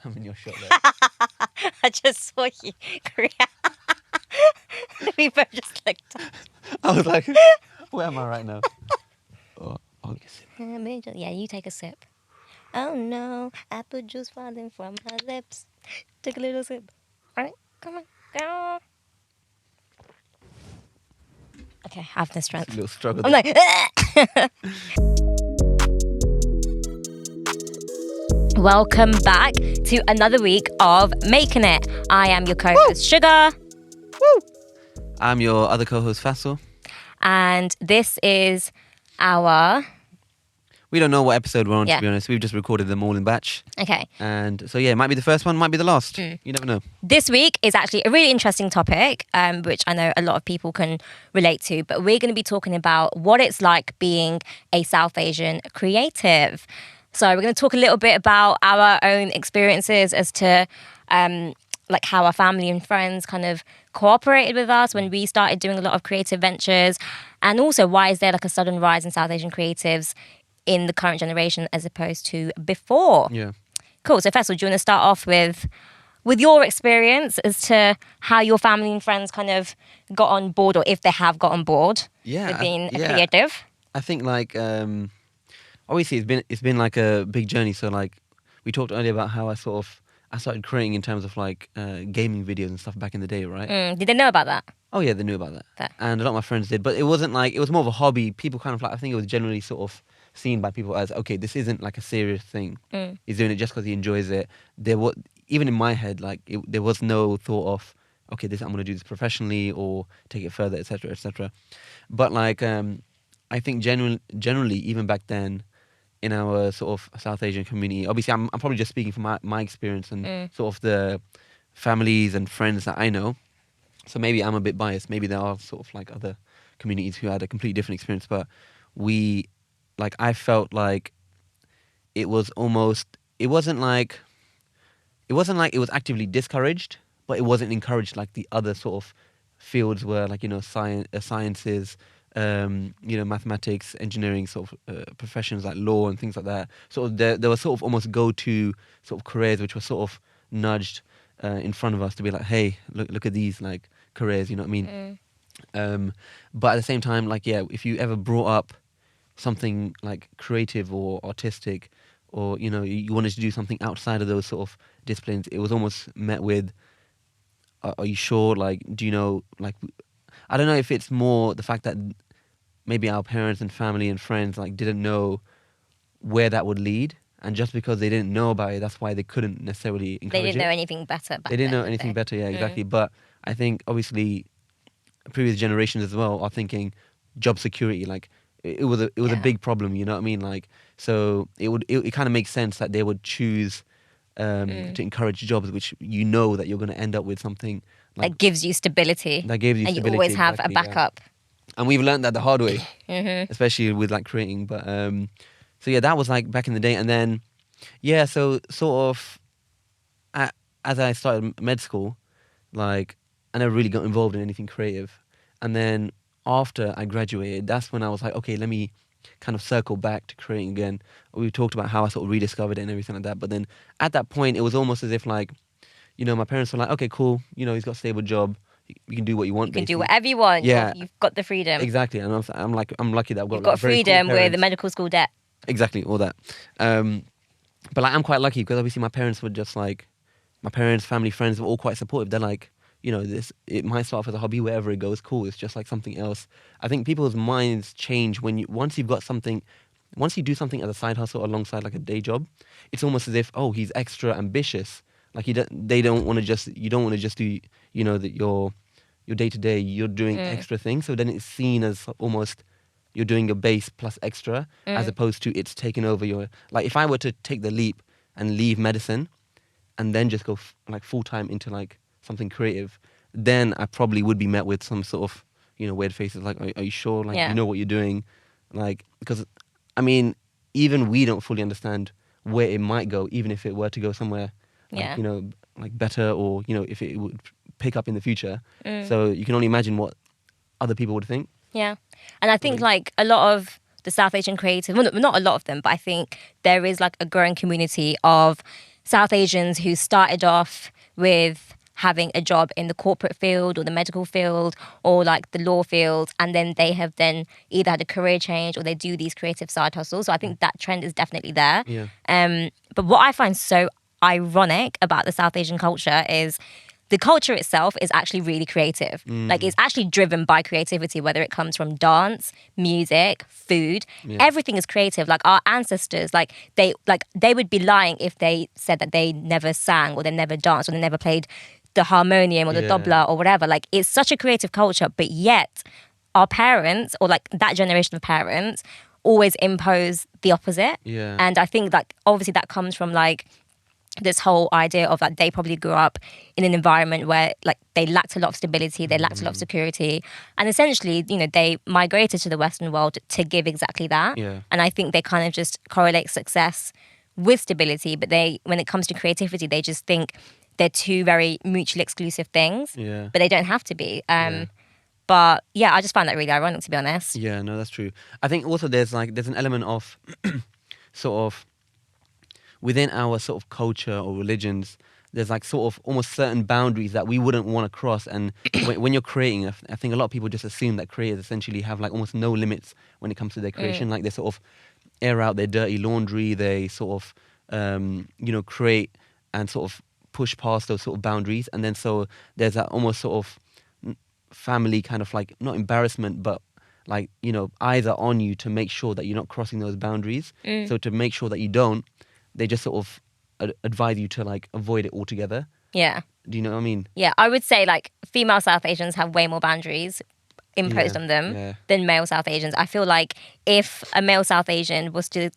I'm in your shot there. I just saw you. We both just looked up. I was like, where am I right now? Oh, I'll get a sip. Yeah, you take a sip. Oh no, apple juice falling from her lips. Take a little sip. All right, come on, go. Okay, I have the A strength. little struggle I'm there. like, welcome back to another week of Making It. I am your co-host, Suga. I'm your other co-host, Faisal. And this is our... We don't know what episode we're on, Yeah. to be honest. We've just recorded them all in batch. Okay. And so, yeah, it might be the first one, might be the last. You never know. This week is actually a really interesting topic, which I know a lot of people can relate to, but we're going to be talking about what it's like being a South Asian creative. So we're going to talk a little bit about our own experiences as to like how our family and friends kind of cooperated with us when we started doing a lot of creative ventures, and also why is there like a sudden rise in South Asian creatives in the current generation as opposed to before. Yeah. Cool. So Faisal, do you want to start off with your experience as to how your family and friends kind of got on board, or if they have got on board with being a creative? I think like obviously it's been like a big journey. So like we talked earlier about how I started creating in terms of like gaming videos and stuff back in the day, right? Did they know about that? Oh yeah, they knew about that. Fair. And a lot of my friends did, but it wasn't like, it was more of a hobby. People kind of like, I think it was generally sort of seen by people as, okay, this isn't like a serious thing. He's doing it just because he enjoys it. Even in my head, like there was no thought of, okay, I'm going to do this professionally or take it further, etc., etc. But like, I think generally, even back then, in our sort of South Asian community, obviously I'm probably just speaking from my experience and sort of the families and friends that I know. So maybe I'm a bit biased. Maybe there are sort of like other communities who had a completely different experience. But I felt like it wasn't like it was actively discouraged, but it wasn't encouraged like the other sort of fields were, like, sciences, mathematics, engineering, sort of professions like law and things like that. Sort of there were sort of almost go-to sort of careers which were sort of nudged in front of us to be like, hey, look at these like careers, you know what I mean? But at the same time, like, yeah, if you ever brought up something like creative or artistic, or you wanted to do something outside of those sort of disciplines, it was almost met with, are you sure? Like, do you know? Like, I don't know if it's more the fact that maybe our parents and family and friends like didn't know where that would lead, and just because they didn't know about it, that's why they couldn't necessarily encourage it. They didn't know anything better back They didn't then, know anything better, yeah, exactly. But I think obviously previous generations as well are thinking job security. Like it was a big problem, you know what I mean? Like, so it kind of makes sense that they would choose to encourage jobs which that you're going to end up with something like that gives you stability. That gives you and stability, you always have exactly, a backup. Yeah. And we've learned that the hard way, especially with like creating. But so yeah, that was like back in the day. And then so sort of as I started med school, like I never really got involved in anything creative. And then after I graduated, that's when I was like, okay, let me kind of circle back to creating again. We talked about how I sort of rediscovered it and everything like that. But then at that point, it was almost as if like, my parents were like, okay, cool, he's got a stable job. You can do what you want. You can basically do whatever you want. Yeah. You've got the freedom. Exactly. And I'm lucky that I've got, You've got like, very cool freedom with the parents. medical school debt. Exactly, all that. But like, I'm quite lucky because obviously my parents were just like, my parents, family, friends were all quite supportive. They're like, it might start off as a hobby, wherever it goes, cool. It's just like something else. I think people's minds change once you do something as a side hustle alongside like a day job. It's almost as if, oh, he's extra ambitious. Like you don't want to just do, that your day to day, you're doing extra things. So then it's seen as almost you're doing a base plus extra, as opposed to it's taking over your, like if I were to take the leap and leave medicine and then just go like full time into like something creative, then I probably would be met with some sort of, weird faces like, are you sure? Like, you know what you're doing? Like, because I mean, even we don't fully understand where it might go, even if it were to go somewhere, like, like better, or, if it would pick up in the future. So you can only imagine what other people would think. Yeah. And I think like a lot of the South Asian creative, well, not a lot of them, but I think there is like a growing community of South Asians who started off with having a job in the corporate field or the medical field or like the law field, and then they have then either had a career change or they do these creative side hustles. So I think that trend is definitely there. Yeah. But what I find so ironic about the South Asian culture is the culture itself is actually really creative. Like it's actually driven by creativity, whether it comes from dance, music, food. Everything is creative. Like our ancestors, they would be lying if they said that they never sang or they never danced or they never played the harmonium or the tabla or whatever. Like it's such a creative culture, but yet our parents or like that generation of parents always impose the opposite. Yeah. And I think like obviously that comes from like this whole idea of like they probably grew up in an environment where like they lacked a lot of stability, they lacked a lot of security, and essentially, you know, they migrated to the Western world to give exactly that. Yeah. And I think they kind of just correlate success with stability, but they, when it comes to creativity, they just think they're two very mutually exclusive things. Yeah. But they don't have to be. But yeah, I just find that really ironic, to be honest. Yeah, no, that's true. I think also there's an element of sort of within our sort of culture or religions, there's like sort of almost certain boundaries that we wouldn't want to cross. And when you're creating, I think a lot of people just assume that creators essentially have like almost no limits when it comes to their creation. Like they sort of air out their dirty laundry, they sort of, create and sort of push past those sort of boundaries. And then so there's that almost sort of family kind of like, not embarrassment, but like, eyes are on you to make sure that you're not crossing those boundaries. So to make sure that you don't, they just sort of advise you to like avoid it altogether. Yeah. Do you know what I mean? Yeah, I would say like female South Asians have way more boundaries imposed on them than male South Asians. I feel like if a male South Asian was to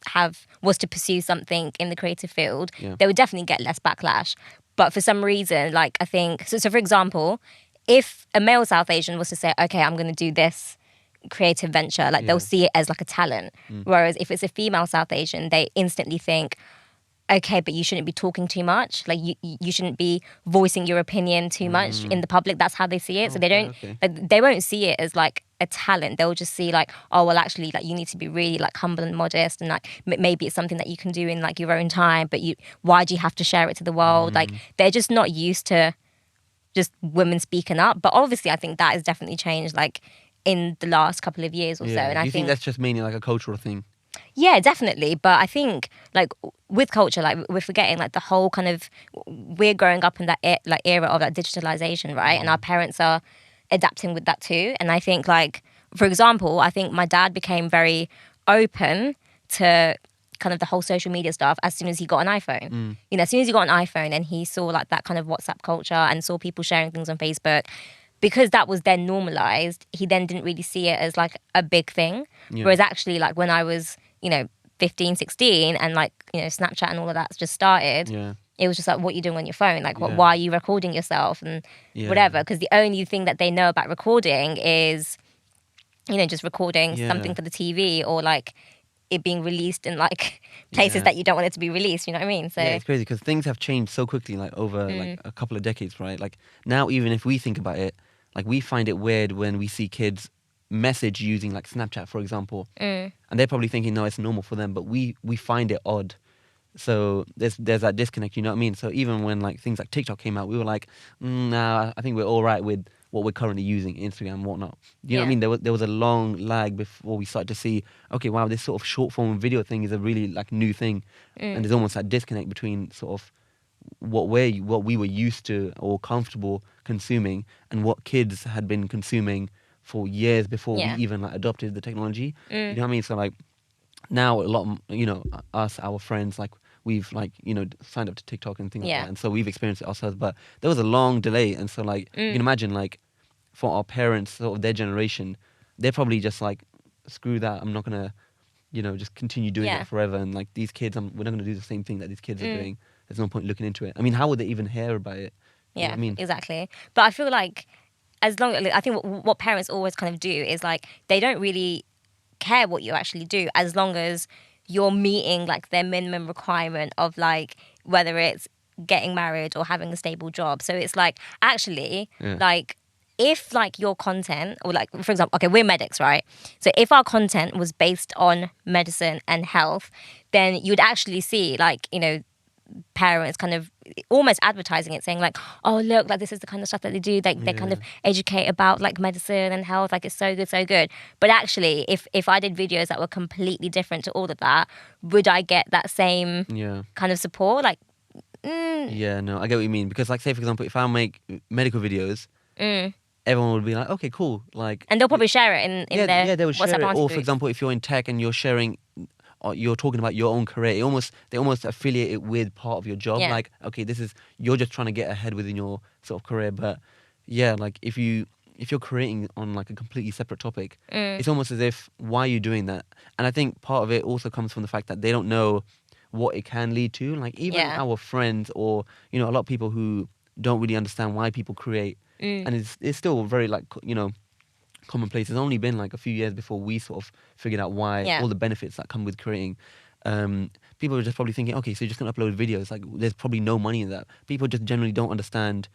pursue something in the creative field, they would definitely get less backlash. But for some reason, like I think, so for example, if a male South Asian was to say, okay, I'm going to do this creative venture, like they'll see it as like a talent. Whereas if it's a female South Asian, they instantly think, okay, but you shouldn't be talking too much. Like you shouldn't be voicing your opinion too much in the public. That's how they see it. So they don't, like, they won't see it as like a talent. They'll just see like, oh, well, actually, like you need to be really like humble and modest, and like maybe it's something that you can do in like your own time. But why do you have to share it to the world? Like they're just not used to just women speaking up. But obviously, I think that has definitely changed like in the last couple of years or so. And do I you think that's just mainly like a cultural thing? Yeah, definitely. But I think like with culture, like we're forgetting like the whole kind of, we're growing up in that era of like digitalization, right? And our parents are adapting with that too. And I think like, for example, I think my dad became very open to kind of the whole social media stuff as soon as he got an iPhone. You know, as soon as he got an iPhone and he saw like that kind of WhatsApp culture and saw people sharing things on Facebook, because that was then normalized, he then didn't really see it as like a big thing. Whereas actually like when I was, 15, 16 and like, Snapchat and all of that just started, it was just like, what are you doing on your phone? Like, why are you recording yourself and whatever? Because the only thing that they know about recording is, just recording something for the TV or like it being released in like places that you don't want it to be released, you know what I mean? So yeah, it's crazy because things have changed so quickly, like over like a couple of decades, right? Like now, even if we think about it, like we find it weird when we see kids message using like Snapchat, for example, and they're probably thinking, no, it's normal for them, but we find it odd. So there's that disconnect, you know what I mean? So even when like things like TikTok came out, we were like, nah, I think we're all right with what we're currently using, Instagram and whatnot. You know what I mean? There was a long lag before we started to see, okay, wow, this sort of short form video thing is a really like new thing, and there's almost that disconnect between sort of what we were used to or comfortable consuming and what kids had been consuming for years before we even like adopted the technology. You know what I mean? So like now a lot, us, our friends, like we've like, signed up to TikTok and things like that. And so we've experienced it ourselves, but there was a long delay. And so like, you can imagine like for our parents, sort of their generation, they're probably just like, screw that. I'm not going to, just continue doing that forever. And like these kids, we're not going to do the same thing that these kids are doing. There's no point looking into it. I mean, how would they even hear about it? You know what I mean? Exactly. But I feel like I think what parents always kind of do is like, they don't really care what you actually do as long as you're meeting like their minimum requirement of like whether it's getting married or having a stable job. So it's like actually like if like your content or like, for example, okay, we're medics, right? So if our content was based on medicine and health, then you'd actually see like, parents kind of almost advertising it, saying like, oh look, like this is the kind of stuff that they do, like they kind of educate about like medicine and health, like it's so good, so good. But actually, if I did videos that were completely different to all of that, would I get that same kind of support? Like, yeah, no, I get what you mean, because like, say for example, if I make medical videos, everyone would be like, okay, cool, like, and they'll probably share it in their they would share WhatsApp it. auntie Or for groups. example, if you're in tech and you're sharing, or you're talking about your own career, they almost affiliate it with part of your job. Yeah. Like, okay, you're just trying to get ahead within your sort of career, but yeah, like if you're creating on like a completely separate topic, it's almost as if, why are you doing that? And I think part of it also comes from the fact that they don't know what it can lead to. Like even our friends, or a lot of people who don't really understand why people create, and it's still very like commonplace. It's only been like a few years before we sort of figured out why all the benefits that come with creating. People are just probably thinking, okay, so you're just gonna upload videos. Like there's probably no money in that. People just generally don't understand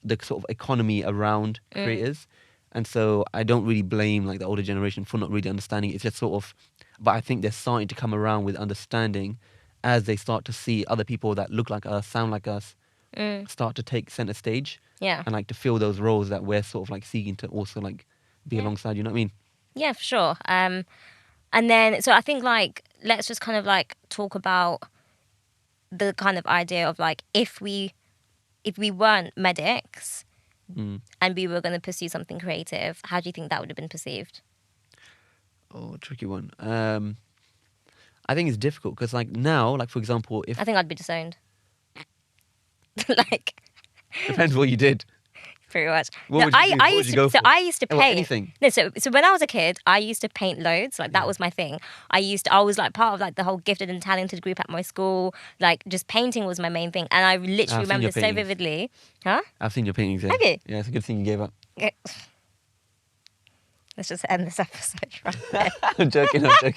the sort of economy around creators. And so I don't really blame like the older generation for not really understanding it. It's just sort of, but I think they're starting to come around with understanding as they start to see other people that look like us, sound like us, start to take center stage. Yeah. And like to fill those roles that we're sort of like seeking to also like be alongside, you know what I mean? Yeah, for sure. And then, so I think like, let's just kind of like talk about the kind of idea of like, if we weren't medics and we were going to pursue something creative, how do you think that would have been perceived? Oh, tricky one. I think it's difficult because like now, like for example, if I think I'd be disowned. Like, depends what you did. pretty much. What No, would you do? What would you go for? I used to Oh, paint. anything? No, so when I was a kid, I used to paint loads. Like that was my thing. I was like part of like the whole gifted and talented group at my school. Like just painting was my main thing, and I literally seen remember your this so paintings. vividly. Huh? I've seen your paintings. Yeah. Have you? Yeah, it's a good thing you gave up. Let's just end this episode right there. I'm joking. But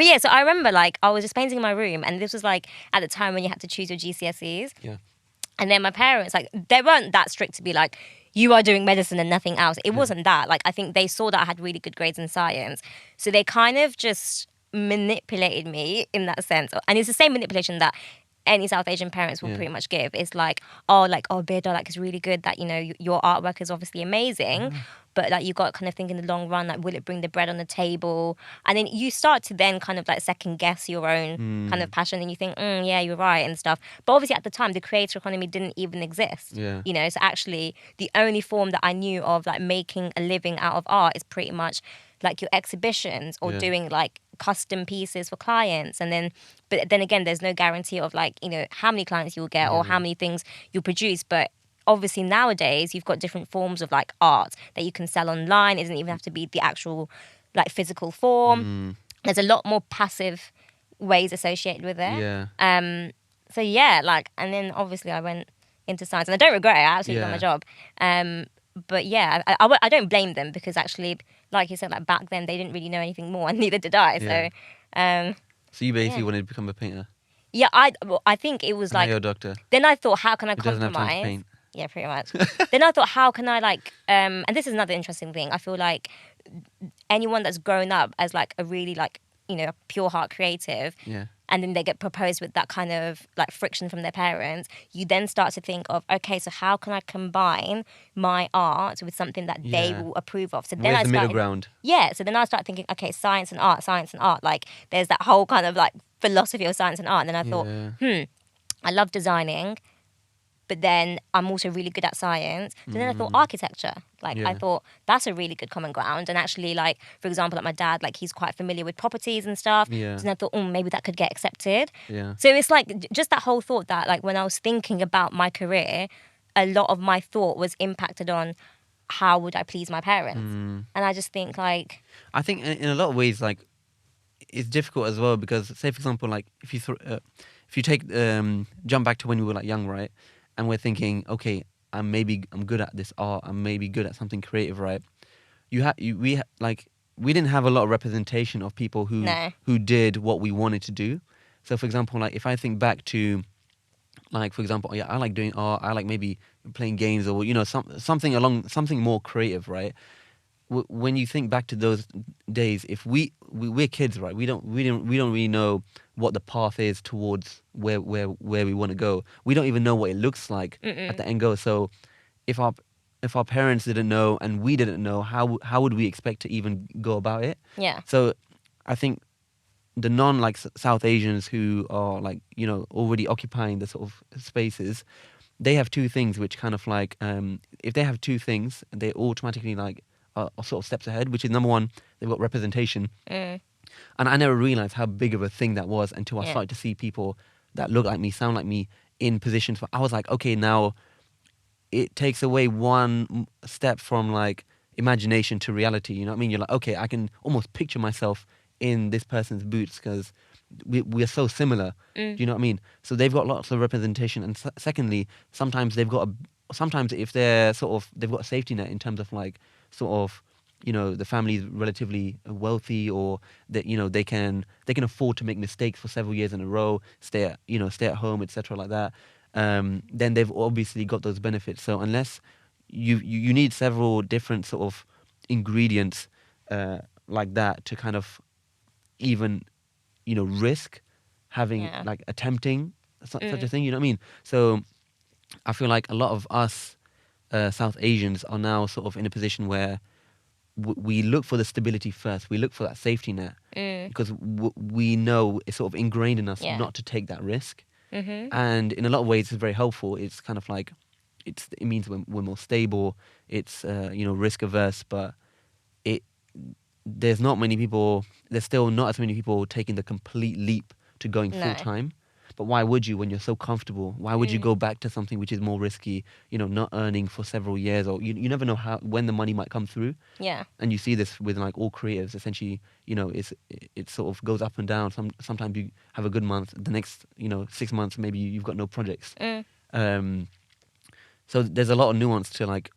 yeah, so I remember like I was just painting in my room, and this was like at the time when you had to choose your GCSEs. Yeah. And then my parents, like, they weren't that strict to be like, you are doing medicine and nothing else. It wasn't that. Like, I think they saw that I had really good grades in science. So they kind of just manipulated me in that sense. And it's the same manipulation that any South Asian parents will pretty much give. It's like, oh, Bida, like, it's really good that, your artwork is obviously amazing. But, like, you got to kind of think in the long run, like, will it bring the bread on the table? And then you start to then kind of, like, second guess your own kind of passion. And you think, yeah, you're right and stuff. But obviously at the time, the creator economy didn't even exist. Yeah. So actually the only form that I knew of, like, making a living out of art is pretty much, like, your exhibitions or doing, like, custom pieces for clients. But then again, there's no guarantee of, like, how many clients you'll get or how many things you'll produce. But obviously nowadays you've got different forms of like art that you can sell online. It doesn't even have to be the actual like physical form. There's a lot more passive ways associated with it. Yeah. So yeah, like, and then obviously I went into science, and I don't regret it. I absolutely got my job. But yeah, I don't blame them, because actually, like you said, like back then they didn't really know anything more, and neither did I. Yeah. So you basically wanted to become a painter. Yeah, I think it was Now like. you're a doctor. Then I thought, how can I Who doesn't have time to compromise? paint. Yeah, pretty much. Then I thought, how can I like, and this is another interesting thing. I feel like anyone that's grown up as like a really like, a pure heart creative, Yeah. and then they get proposed with that kind of like friction from their parents, you then start to think of, okay, so how can I combine my art with something that they will approve of? So then Where's the middle ground? Yeah, so then I started thinking, okay, science and art. Like there's that whole kind of like philosophy of science and art. And then I thought, I love designing, but then I'm also really good at science. So then I thought architecture. Like I thought that's a really good common ground. And actually, like, for example, like my dad, like he's quite familiar with properties and stuff. Yeah. So then I thought, maybe that could get accepted. Yeah. So it's like just that whole thought that like when I was thinking about my career, a lot of my thought was impacted on how would I please my parents. And I just think like... I think in a lot of ways, like, it's difficult as well, because say, for example, like if you take jump back to when we were like young, right? And we're thinking, okay, I'm good at this art. I'm maybe good at something creative, right? We didn't have a lot of representation of people who did what we wanted to do. So, for example, like if I think back to, like, for example, I like doing art. I like maybe playing games or something more creative, right? when you think back to those days, if we're kids, right? We don't really know what the path is towards where we want to go. We don't even know what it looks like at the end goal. So if our parents didn't know and we didn't know, how would we expect to even go about it? Yeah. So I think the like South Asians who are like already occupying the sort of spaces, they have two things which kind of like if they have two things, they automatically like are sort of steps ahead. Which is number one, they've got representation, and I never realized how big of a thing that was until I started to see people that look like me, sound like me in positions. Where I was like, okay, now it takes away one step from like imagination to reality. You know what I mean? You're like, okay, I can almost picture myself in this person's boots because we are so similar. Do you know what I mean? So they've got lots of representation, and secondly, sometimes sometimes if they've got a safety net in terms of like sort of the family is relatively wealthy, or that they can afford to make mistakes for several years in a row, stay at home, etc. like that. Then they've obviously got those benefits. So unless you need several different sort of ingredients like that to kind of even risk having like attempting such a thing. You know what I mean? So I feel like a lot of us South Asians are now sort of in a position where we look for the stability first. We look for that safety net because we know it's sort of ingrained in us not to take that risk. And in a lot of ways, it's very helpful. It's kind of like it means we're more stable. It's risk averse, but there's still not as many people taking the complete leap to going full time. But why would you when you're so comfortable? Why would you go back to something which is more risky, not earning for several years, or you never know when the money might come through. Yeah. And you see this with like all creatives, essentially, it sort of goes up and down. Sometimes you have a good month, the next, 6 months, maybe you've got no projects. So there's a lot of nuance to like,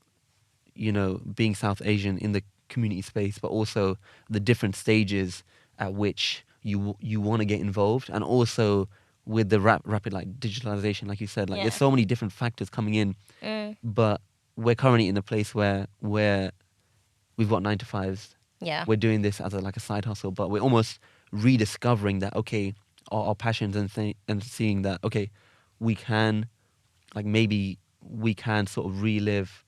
being South Asian in the community space, but also the different stages at which you want to get involved, and also with the rapid like digitalization, like you said, like there's so many different factors coming in. But we're currently in a place where we've got 9 to 5s. Yeah. We're doing this as a side hustle, but we're almost rediscovering that our passions and seeing that we can maybe we can sort of relive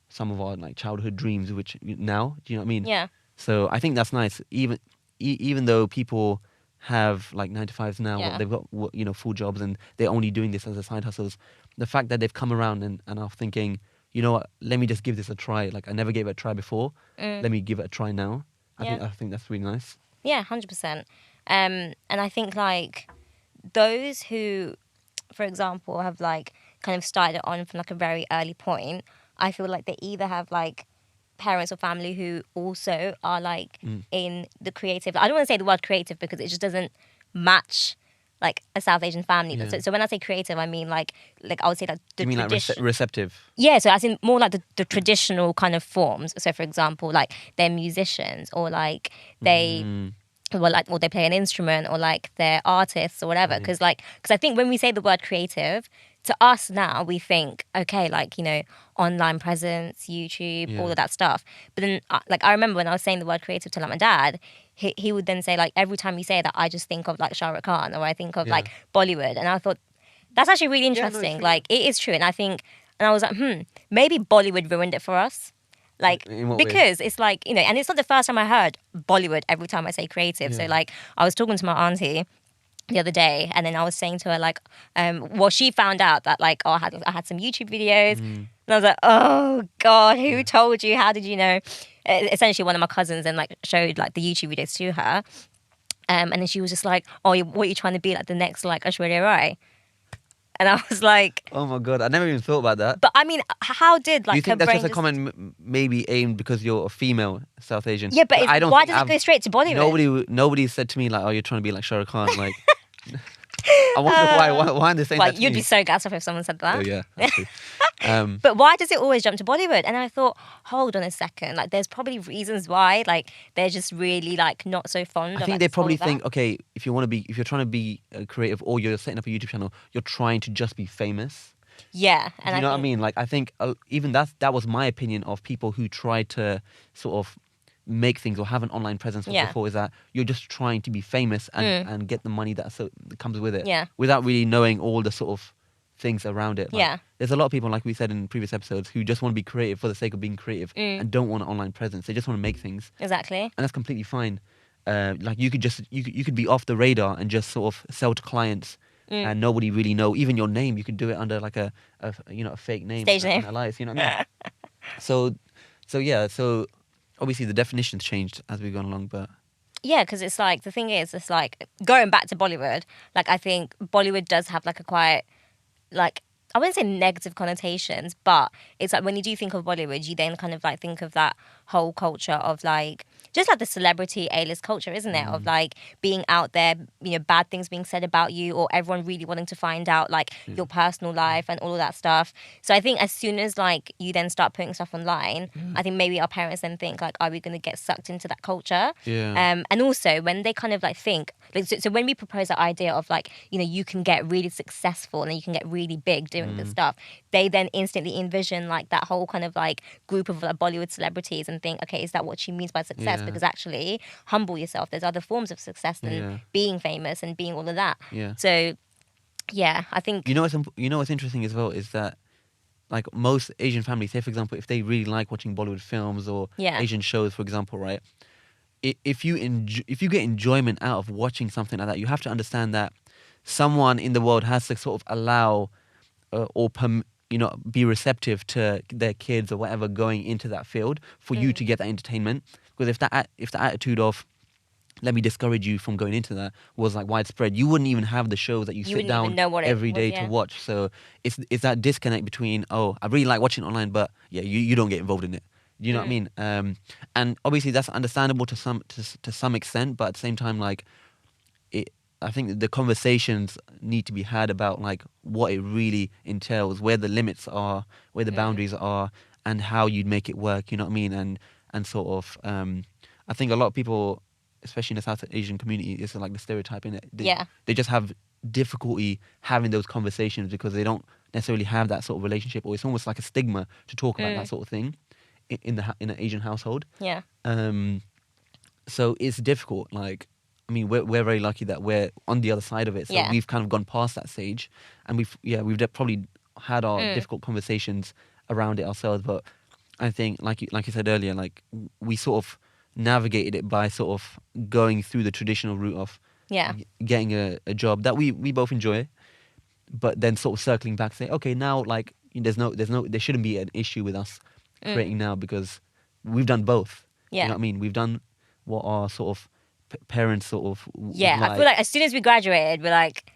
some of our like childhood dreams, which now, do you know what I mean? Yeah. So I think that's nice. Even though people have like 9 to 5s now, they've got full jobs and they're only doing this as a side hustles. The fact that they've come around and are thinking, you know what, let me just give this a try. Like I never gave it a try before. Let me give it a try now. I think that's really nice. Yeah, 100%. And I think like those who, for example, have like kind of started it on from like a very early point, I feel like they either have like parents or family who also are like in the creative. I don't want to say the word creative because it just doesn't match like a South Asian family. Yeah. So when I say creative, I mean like I would say like the you mean like receptive? Yeah, so as in more like the traditional kind of forms. So for example, like they're musicians or like they or they play an instrument or like they're artists or whatever. Because I think when we say the word creative, to us now we think like online presence, YouTube, all of that stuff. But then like I remember when I was saying the word creative to like my dad, he would then say like every time you say that I just think of like Shah Rukh Khan or I think of like Bollywood, and I thought that's actually really interesting. Like it is true, and I think and I was like maybe Bollywood ruined it for us. Like, because it's like, and it's not the first time I heard Bollywood every time I say creative. So like I was talking to my auntie the other day, and then I was saying to her like, she found out that like, I had some YouTube videos, and I was like, oh God, who told you? How did you know? Essentially, one of my cousins then like showed like the YouTube videos to her, and then she was just like, oh, what are you trying to be like the next like Aishwarya Rai? And I was like, oh my God, I never even thought about that. But I mean, how did like do you think her that's brain just a comment maybe aimed because you're a female South Asian? Yeah, but why does it go straight to Bollywood? Nobody said to me like, oh, you're trying to be like Shah Rukh Khan. Like, I wonder why are they saying that to you'd me? be so gassed off if someone said that. Oh, yeah, that's true. But why does it always jump to Bollywood? And I thought, hold on a second, like there's probably reasons why, like they're just really like not so fond of. I think they probably think, okay, if you're trying to be creative or you're setting up a YouTube channel, you're trying to just be famous. Yeah, and you know what I mean? Like I think even that was my opinion of people who try to sort of make things or have an online presence was before, is that you're just trying to be famous and get the money that comes with it, without really knowing all the sort of things around it. Like, there's a lot of people, like we said in previous episodes, who just want to be creative for the sake of being creative and don't want an online presence. They just want to make things. Exactly. And that's completely fine. Like you could be off the radar and just sort of sell to clients and nobody really know. Even your name, you could do it under like a fake name, stage name, alias. You know what I mean? So obviously the definition's changed as we've gone along, but. Yeah, because it's like, the thing is, it's like, going back to Bollywood, like, I think Bollywood does have like a quite, like, I wouldn't say negative connotations, but it's like when you do think of Bollywood, you then kind of like think of that whole culture of like, just like the celebrity A-list culture, isn't it? Of like being out there, bad things being said about you, or everyone really wanting to find out like your personal life and all of that stuff. So I think as soon as like you then start putting stuff online, I think maybe our parents then think like, are we going to get sucked into that culture? Yeah. And also when they kind of like think, like, so when we propose that idea of like, you can get really successful and you can get really big doing this stuff, they then instantly envision like that whole kind of like group of like Bollywood celebrities and think, okay, is that what she means by success? Because actually, humble yourself. There's other forms of success than being famous and being all of that. Yeah. So, yeah, I think what's interesting as well is that like most Asian families, say for example, if they really like watching Bollywood films or Asian shows, for example, right? If you get enjoyment out of watching something like that, you have to understand that someone in the world has to sort of allow be receptive to their kids or whatever going into that field for you to get that entertainment. Because if the attitude of let me discourage you from going into that was like widespread, you wouldn't even have the shows that you sit down every day to watch. So it's that disconnect between, I really like watching online, but you don't get involved in it. You know what I mean? And obviously that's understandable to some extent, but at the same time, like I think the conversations need to be had about like what it really entails, where the limits are, where the boundaries are, and how you'd make it work. You know what I mean? And sort of, I think a lot of people, especially in the South Asian community, it's like the stereotype in it. They just have difficulty having those conversations because they don't necessarily have that sort of relationship, or it's almost like a stigma to talk about that sort of thing in an Asian household. Yeah. So it's difficult. Like, I mean, we're very lucky that we're on the other side of it. So we've kind of gone past that stage, and we've probably had our difficult conversations around it ourselves. But I think, like you said earlier, like we sort of navigated it by sort of going through the traditional route of getting a job that we both enjoy, but then sort of circling back, saying, okay, now like there shouldn't be an issue with us creating now because we've done both. You know what I mean? We've done what our sort of parents sort of I feel like as soon as we graduated, we're like,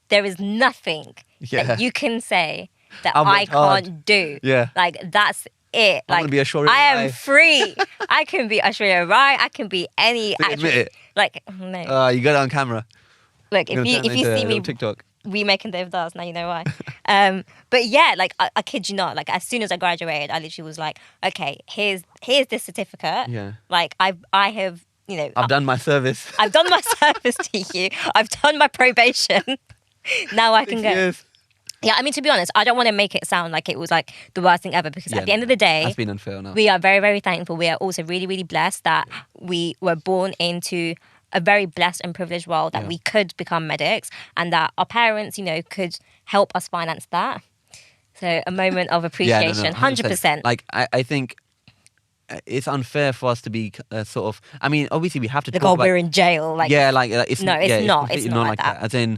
there is nothing that you can say that I can't do. Like that's it. I'm gonna be Ashwarya I am Rai. free. I can be Ashwarya Rai. I can be any Admit actress. it. Like no. You got it on camera. Look, if you see me TikTok remaking Devdas, now you know why. But yeah, like I kid you not, like as soon as I graduated, I literally was like, okay, here's this certificate. Like I have. I've done my service. I've done my service to you. I've done my probation. Now I can go. Yes. Yeah, I mean, to be honest, I don't want to make it sound like it was like the worst thing ever because at the end of the day, that's been unfair enough. We are very, very thankful. We are also really, really blessed that we were born into a very blessed and privileged world that we could become medics and that our parents, could help us finance that. So a moment of appreciation, 100%. Like, I think it's unfair for us to be sort of. I mean, obviously we have to. Like, we're in jail. Like, it's not. It's not like that. As in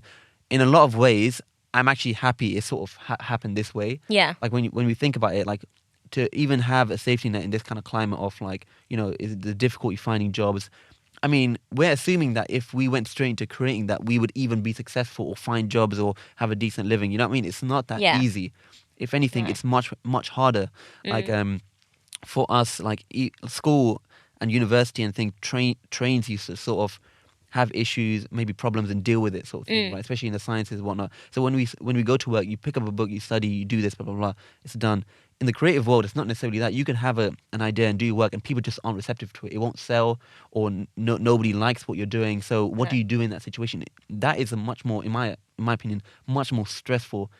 a lot of ways, I'm actually happy it sort of happened this way. Yeah. Like when we think about it, like to even have a safety net in this kind of climate of like is the difficulty finding jobs. I mean, we're assuming that if we went straight into creating that, we would even be successful or find jobs or have a decent living. You know what I mean? It's not that easy. If anything, it's much, much harder. Like, for us, like school and university and things trains you to sort of have issues, maybe problems, and deal with it, sort of thing, right? Especially in the sciences and whatnot. So when we go to work, you pick up a book, you study, you do this, blah blah blah. It's done. In the creative world, it's not necessarily that. You can have an idea and do your work, and people just aren't receptive to it. It won't sell, or nobody likes what you're doing. So what do you do in that situation? That is a much more, in my opinion, much more stressful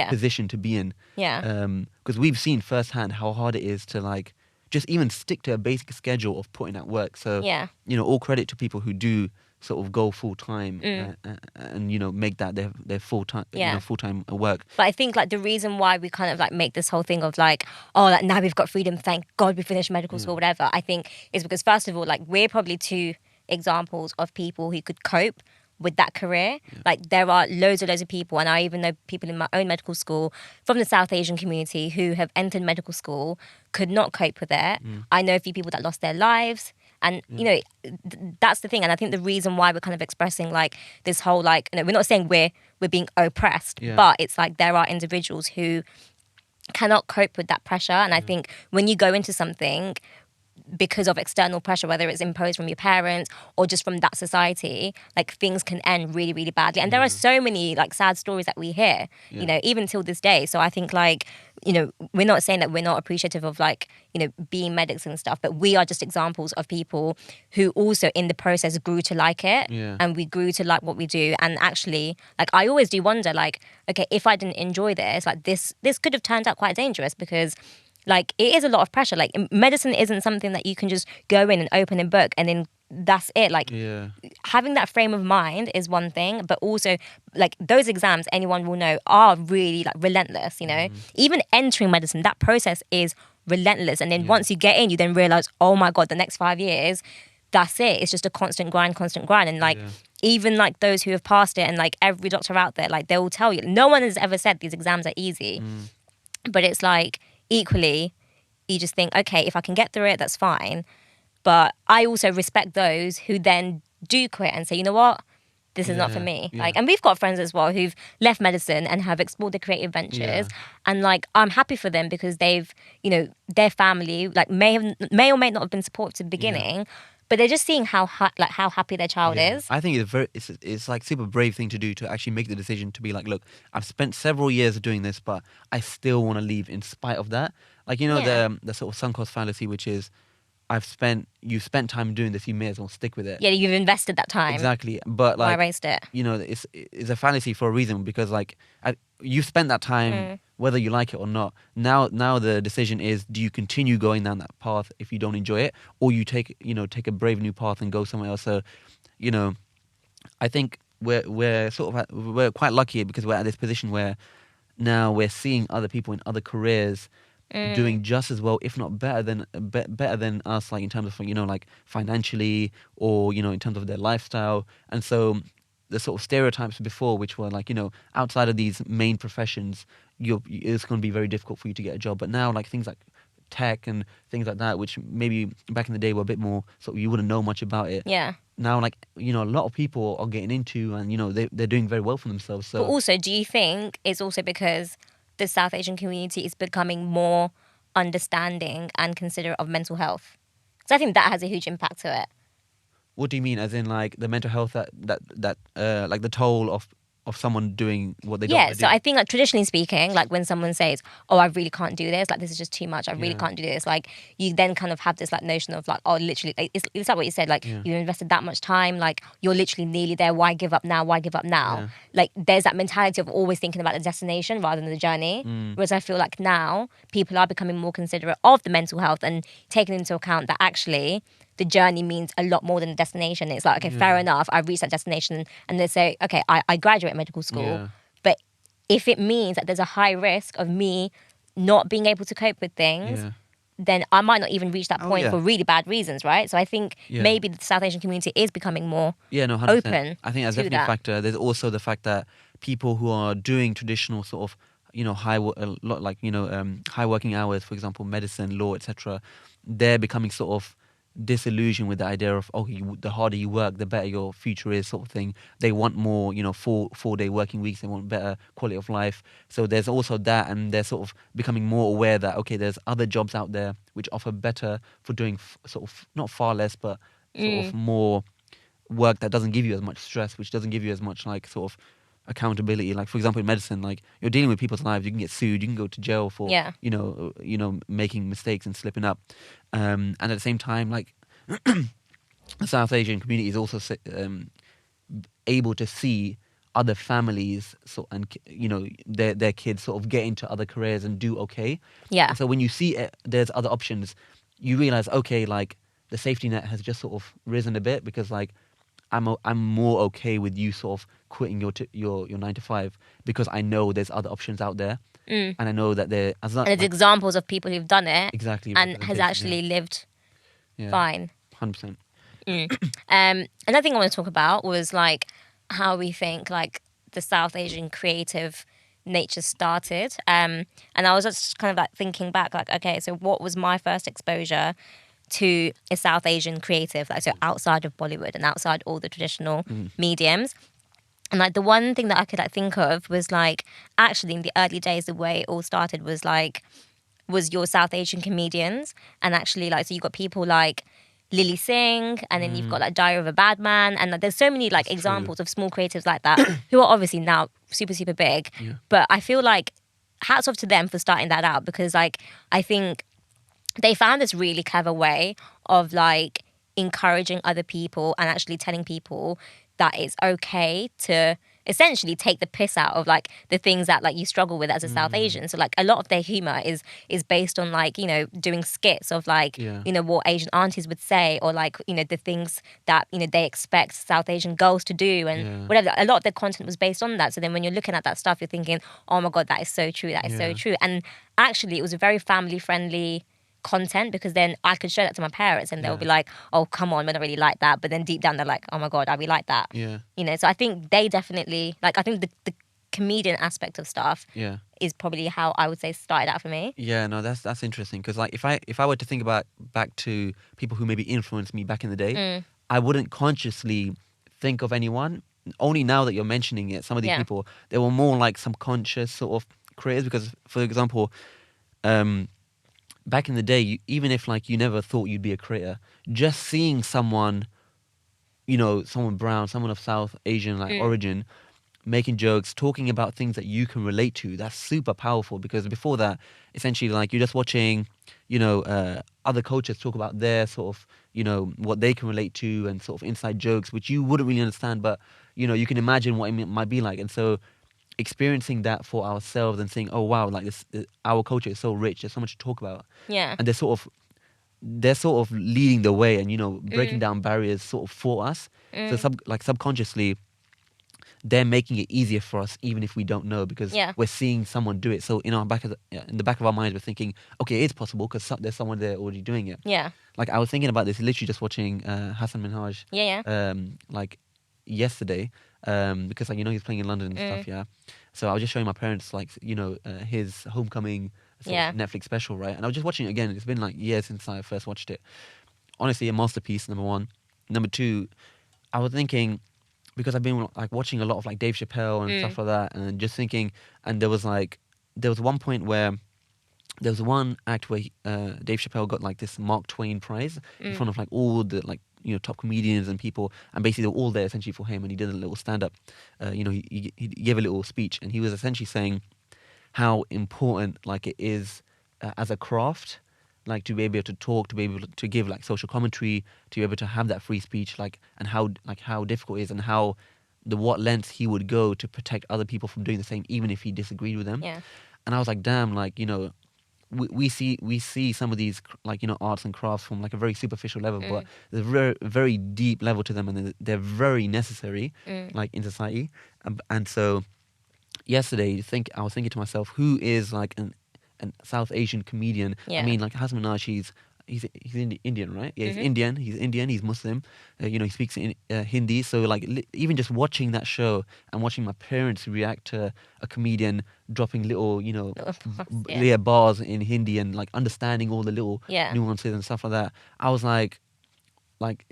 position to be in. Yeah. Because we've seen firsthand how hard it is to like just even stick to a basic schedule of putting out work. So, Yeah. all credit to people who do sort of go full time and make that their full time full time work. But I think like the reason why we kind of like make this whole thing of like, oh, like now we've got freedom, thank God we finished medical school, whatever, I think is because first of all, like we're probably two examples of people who could cope with that career. Like there are loads of people, and I even know people in my own medical school from the South Asian community who have entered medical school, could not cope with it. I know a few people that lost their lives. And, that's the thing. And I think the reason why we're kind of expressing like this whole like, we're not saying we're being oppressed, but it's like there are individuals who cannot cope with that pressure. And I think when you go into something because of external pressure, whether it's imposed from your parents or just from that society, like things can end really, really badly. And there are so many like sad stories that we hear, even till this day. So I think like, we're not saying that we're not appreciative of like, being medics and stuff, but we are just examples of people who also in the process grew to like it. And we grew to like what we do. And actually, like I always do wonder like, okay, if I didn't enjoy this, like this could have turned out quite dangerous because like it is a lot of pressure. Like medicine isn't something that you can just go in and open a book and then that's it. Like having that frame of mind is one thing, but also like those exams, anyone will know, are really like relentless, Even entering medicine, that process is relentless. And then once you get in, you then realize, oh my God, the next 5 years, that's it. It's just a constant grind. And like even like those who have passed it and like every doctor out there, like they will tell you, no one has ever said these exams are easy. But it's like, equally, you just think, okay, if I can get through it, that's fine. But I also respect those who then do quit and say, you know what, this is not for me. Like, and we've got friends as well who've left medicine and have explored the creative ventures. And like, I'm happy for them because they've, their family like may or may not have been supportive at the beginning. But they're just seeing how happy their child is. I think it's like super brave thing to do to actually make the decision to be like, look, I've spent several years doing this, but I still want to leave in spite of that. Like the sort of sunk cost fallacy, which is, you spent time doing this, you may as well stick with it. Yeah, you've invested that time. Exactly, but like why waste it? It's a fallacy for a reason because like you spent that time whether you like it or not. Now the decision is: do you continue going down that path if you don't enjoy it, or you take a brave new path and go somewhere else? So, I think we're quite lucky because we're at this position where now we're seeing other people in other careers doing just as well, if not better than us, like in terms of like financially or in terms of their lifestyle. And so the sort of stereotypes before, which were like outside of these main professions, it's going to be very difficult for you to get a job. But now like things like tech and things like that, which maybe back in the day were a bit more you wouldn't know much about it. Yeah. Now like a lot of people are getting into and they're doing very well for themselves. So. But also, do you think it's also because the South Asian community is becoming more understanding and considerate of mental health? Because I think that has a huge impact to it. What do you mean? As in like the mental health that like the toll of someone doing what they don't want to do? So I think like traditionally speaking, like when someone says, oh, I really can't do this, like this is just too much, I really can't do this, like you then kind of have this like notion of like, oh, literally, like, it's like what you said, like you invested that much time, like you're literally nearly there, why give up now? Like there's that mentality of always thinking about the destination rather than the journey. Whereas I feel like now people are becoming more considerate of the mental health and taking into account that actually the journey means a lot more than the destination. It's like, okay, fair enough, I reached that destination, and they say, okay, I graduate medical school, but if it means that there's a high risk of me not being able to cope with things, then I might not even reach that point for really bad reasons, right? So I think maybe the South Asian community is becoming more 100%. open. I think that's definitely a factor. There's also the fact that people who are doing traditional sort of high working hours, for example, medicine, law, etc., they're becoming sort of disillusioned with the idea of the harder you work, the better your future is, sort of thing. They want more, 4-day working weeks. They want better quality of life. So there's also that, and they're sort of becoming more aware that there's other jobs out there which offer better for doing sort of not far less, but sort of more work that doesn't give you as much stress, which doesn't give you as much like sort of accountability. Like for example, in medicine, like you're dealing with people's lives, you can get sued, you can go to jail for making mistakes and slipping up, and at the same time, like the South Asian community is also able to see other families and their kids sort of get into other careers and do okay. Yeah. So when you see there's other options, you realize, okay, like the safety net has just sort of risen a bit because like I'm more okay with you sort of quitting your 9 to 5 because I know there's other options out there, and I know that there as not And there's like examples of people who've done it exactly and has representation. actually lived Yeah, fine. 100%. Another thing I want to talk about was like how we think like the South Asian creative nature started. And I was just kind of like thinking back, like, okay, so what was my first exposure to a South Asian creative, like so outside of Bollywood and outside all the traditional mediums? And like the one thing that I could like think of was like actually in the early days, the way it all started was your South Asian comedians. And actually, like, so you got people like Lily Singh, and then you've got like Diary of a Bad Man, and like, there's so many like examples of small creatives like that who are obviously now super, super big. Yeah. But I feel like hats off to them for starting that out, because like I think they found this really clever way of like encouraging other people and actually telling people that it's okay to essentially take the piss out of like the things that like you struggle with as a South Asian. So like a lot of their humor is based on like, you know, doing skits of like, Yeah. you know, what Asian aunties would say, or like, you know, the things that, you know, they expect South Asian girls to do and whatever. A lot of their content was based on that. So then when you're looking at that stuff, you're thinking, oh my God, that is so true. That is so true. And actually it was a very family friendly content, because then I could show that to my parents and they'll be like, oh, come on, we don't really like that. But then deep down they're like, oh my God, we like that. Yeah. You know, so I think they definitely, like, I think the comedian aspect of stuff Yeah. is probably how I would say started out for me. Yeah, no, that's interesting because like if I were to think about back to people who maybe influenced me back in the day, I wouldn't consciously think of anyone. Only now that you're mentioning it, some of these people, they were more like subconscious sort of creators. Because, for example, back in the day, even if like you never thought you'd be a creator, just seeing someone, you know, someone brown, someone of South Asian like origin, making jokes, talking about things that you can relate to, that's super powerful. Because before that, essentially, like you're just watching, you know, other cultures talk about their sort of, you know, what they can relate to and sort of inside jokes, which you wouldn't really understand, but, you know, you can imagine what it might be like. And so experiencing that for ourselves and saying, oh, wow, like this, our culture is so rich, there's so much to talk about. Yeah. And they're sort of leading the way and, you know, breaking down barriers sort of for us. So subconsciously, they're making it easier for us, even if we don't know, because we're seeing someone do it. So in the back of our minds, we're thinking, okay, it's possible because there's someone there already doing it. Yeah. Like I was thinking about this, literally just watching Hassan Minhaj. Like yesterday, because like, you know, he's playing in London and stuff. Yeah. So I was just showing my parents like, you know, his homecoming sort of Netflix special, right? And I was just watching it again. It's been like years since I first watched it. Honestly, a masterpiece. Number one. Number two, I was thinking, because I've been like watching a lot of like Dave Chappelle and stuff like that, and just thinking, and there was one point where there was one act where Dave Chappelle got like this Mark Twain prize in front of like all the like, you know, top comedians and people, and basically they were all there essentially for him, and he did a little stand up, you know, he gave a little speech, and he was essentially saying how important like it is as a craft, like to be able to talk, to be able to give like social commentary, to be able to have that free speech, like, and how difficult it is, and how what lengths he would go to protect other people from doing the same, even if he disagreed with them. Yeah. And I was like, damn, like, you know, we see some of these like, you know, arts and crafts from like a very superficial level, but there's a very, very deep level to them, and they're very necessary like in society. And so yesterday, I was thinking to myself, who is like an South Asian comedian? I mean, like Hassan Minhaj, he's Indian, right? Yeah, he's Indian. He's Muslim. You know, he speaks Hindi. So like even just watching that show and watching my parents react to a comedian dropping little, you know, bars in Hindi and like understanding all the little nuances and stuff like that, I was like,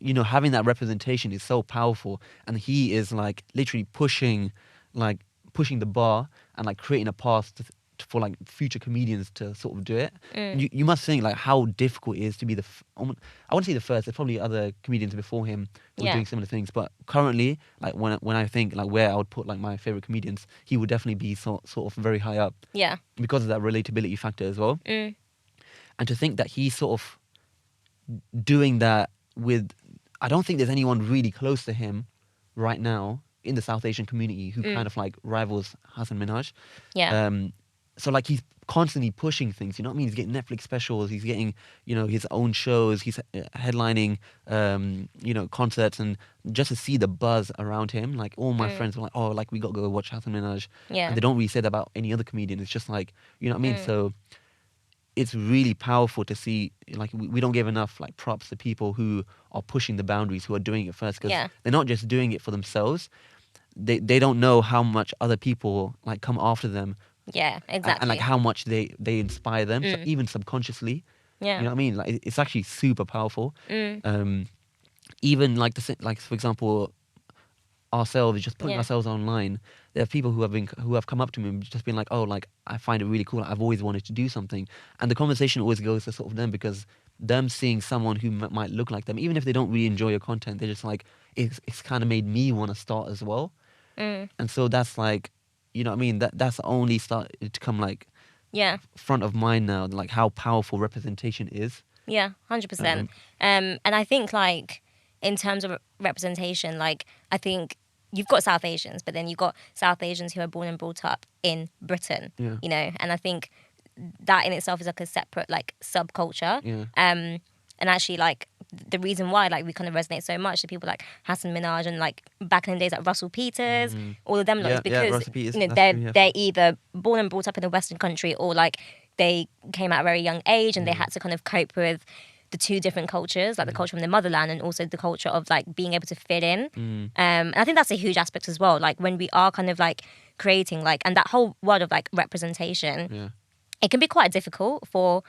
you know, having that representation is so powerful. And he is like literally pushing the bar and like creating a path for like future comedians to sort of do it. You must think like how difficult it is to be I wouldn't say the first. There's probably other comedians before him who are doing similar things, but currently, like when I think like where I would put like my favorite comedians, he would definitely be sort of very high up. Yeah. Because of that relatability factor as well. And to think that he's sort of doing that with, I don't think there's anyone really close to him right now in the South Asian community who kind of like rivals Hassan Minhaj. Yeah. so like he's constantly pushing things. You know what I mean? He's getting Netflix specials. He's getting his own shows. He's headlining concerts, and just to see the buzz around him, like all my friends were like, oh, like we got to go watch Hassan Minaj, Yeah. and they don't really say that about any other comedian. It's just like you know what I mean. So it's really powerful to see. Like we don't give enough like props to people who are pushing the boundaries, who are doing it first, because they're not just doing it for themselves. They don't know how much other people like come after them. Yeah, exactly. And like how much they inspire them, so even subconsciously. Yeah. You know what I mean? Like it's actually super powerful. Even like like for example, ourselves just putting ourselves online. There are people who have come up to me and just been like, oh, like I find it really cool. I've always wanted to do something, and the conversation always goes to sort of them, because them seeing someone who might look like them, even if they don't really enjoy your content, they're just like it's kind of made me want to start as well. And so that's like, you know what I mean? That's only started to come like front of mind now, like how powerful representation is. Yeah, 100%. And I think like in terms of representation, like I think you've got South Asians, but then you've got South Asians who are born and brought up in Britain, you know, and I think that in itself is like a separate like subculture. And actually like the reason why like we kind of resonate so much to people like Hassan Minaj and like back in the days like Russell Peters, all of them lot, is because they're either born and brought up in a Western country, or like they came at a very young age and they had to kind of cope with the two different cultures, like the culture from the motherland and also the culture of like being able to fit in. And I think that's a huge aspect as well. Like when we are kind of like creating like, and that whole world of like representation, it can be quite difficult for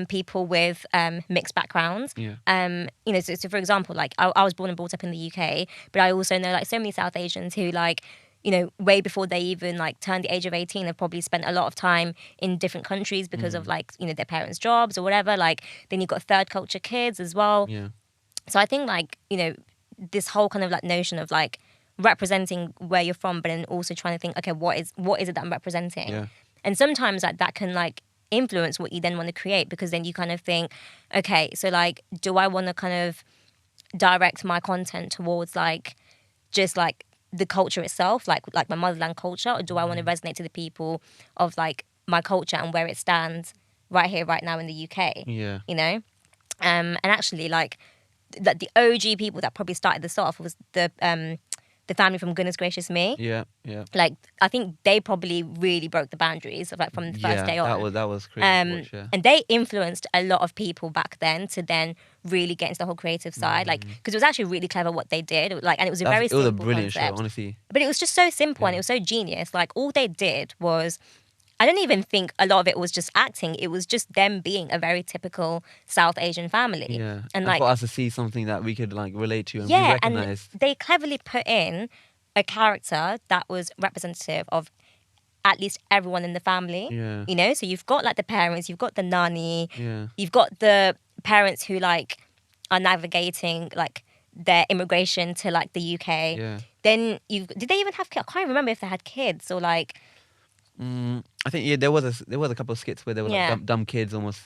people with mixed backgrounds. You know, so for example, like I was born and brought up in the UK, but I also know like so many South Asians who like, you know, way before they even like turned the age of 18, have probably spent a lot of time in different countries because of like, you know, their parents' jobs or whatever. Like then you've got third culture kids as well. So I think like, you know, this whole kind of like notion of like representing where you're from, but then also trying to think, okay, what is it that I'm representing? And sometimes like that can like influence what you then want to create, because then you kind of think, okay, so like, do I want to kind of direct my content towards like just like the culture itself, like my motherland culture, or do I want to resonate to the people of like my culture and where it stands right here, right now in the UK? You know, and actually like the OG people that probably started this off was the family from Goodness Gracious Me. Like I think they probably really broke the boundaries of like from the first day on. That was crazy to watch, and they influenced a lot of people back then to then really get into the whole creative side, like because it was actually really clever what they did, like, and it was a it was a brilliant concept, show, honestly. But it was just so simple and it was so genius. Like all they did was, I don't even think a lot of it was just acting. It was just them being a very typical South Asian family. And like for us to see something that we could like relate to and we recognize. And they cleverly put in a character that was representative of at least everyone in the family. You know, so you've got like the parents, you've got the nanny, you've got the parents who like are navigating like their immigration to like the UK. Then did they even have kids? I can't remember if they had kids or like. I think there was a couple of skits where they were like dumb kids almost.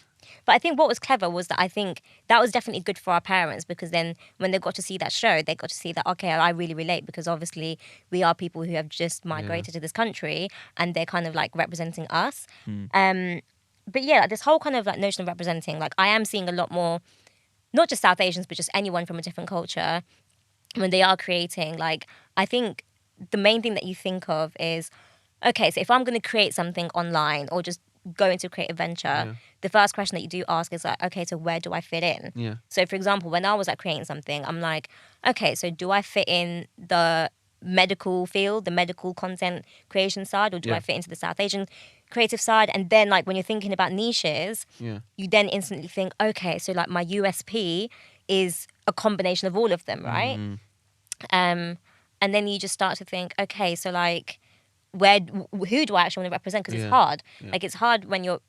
But I think what was clever was that I think that was definitely good for our parents, because then when they got to see that show, they got to see that, okay, I really relate, because obviously we are people who have just migrated to this country and they're kind of like representing us. But yeah, this whole kind of like notion of representing, like I am seeing a lot more, not just South Asians, but just anyone from a different culture when they are creating. Like I think the main thing that you think of is, okay, so if I'm going to create something online or just go into a creative venture, the first question that you do ask is like, okay, so where do I fit in? So for example, when I was like creating something, I'm like, okay, so do I fit in the medical field, the medical content creation side, or do I fit into the South Asian creative side? And then like when you're thinking about niches, you then instantly think, okay, so like my USP is a combination of all of them, right? And then you just start to think, okay, so like who do I actually want to represent? Because it's hard. Like it's hard when you're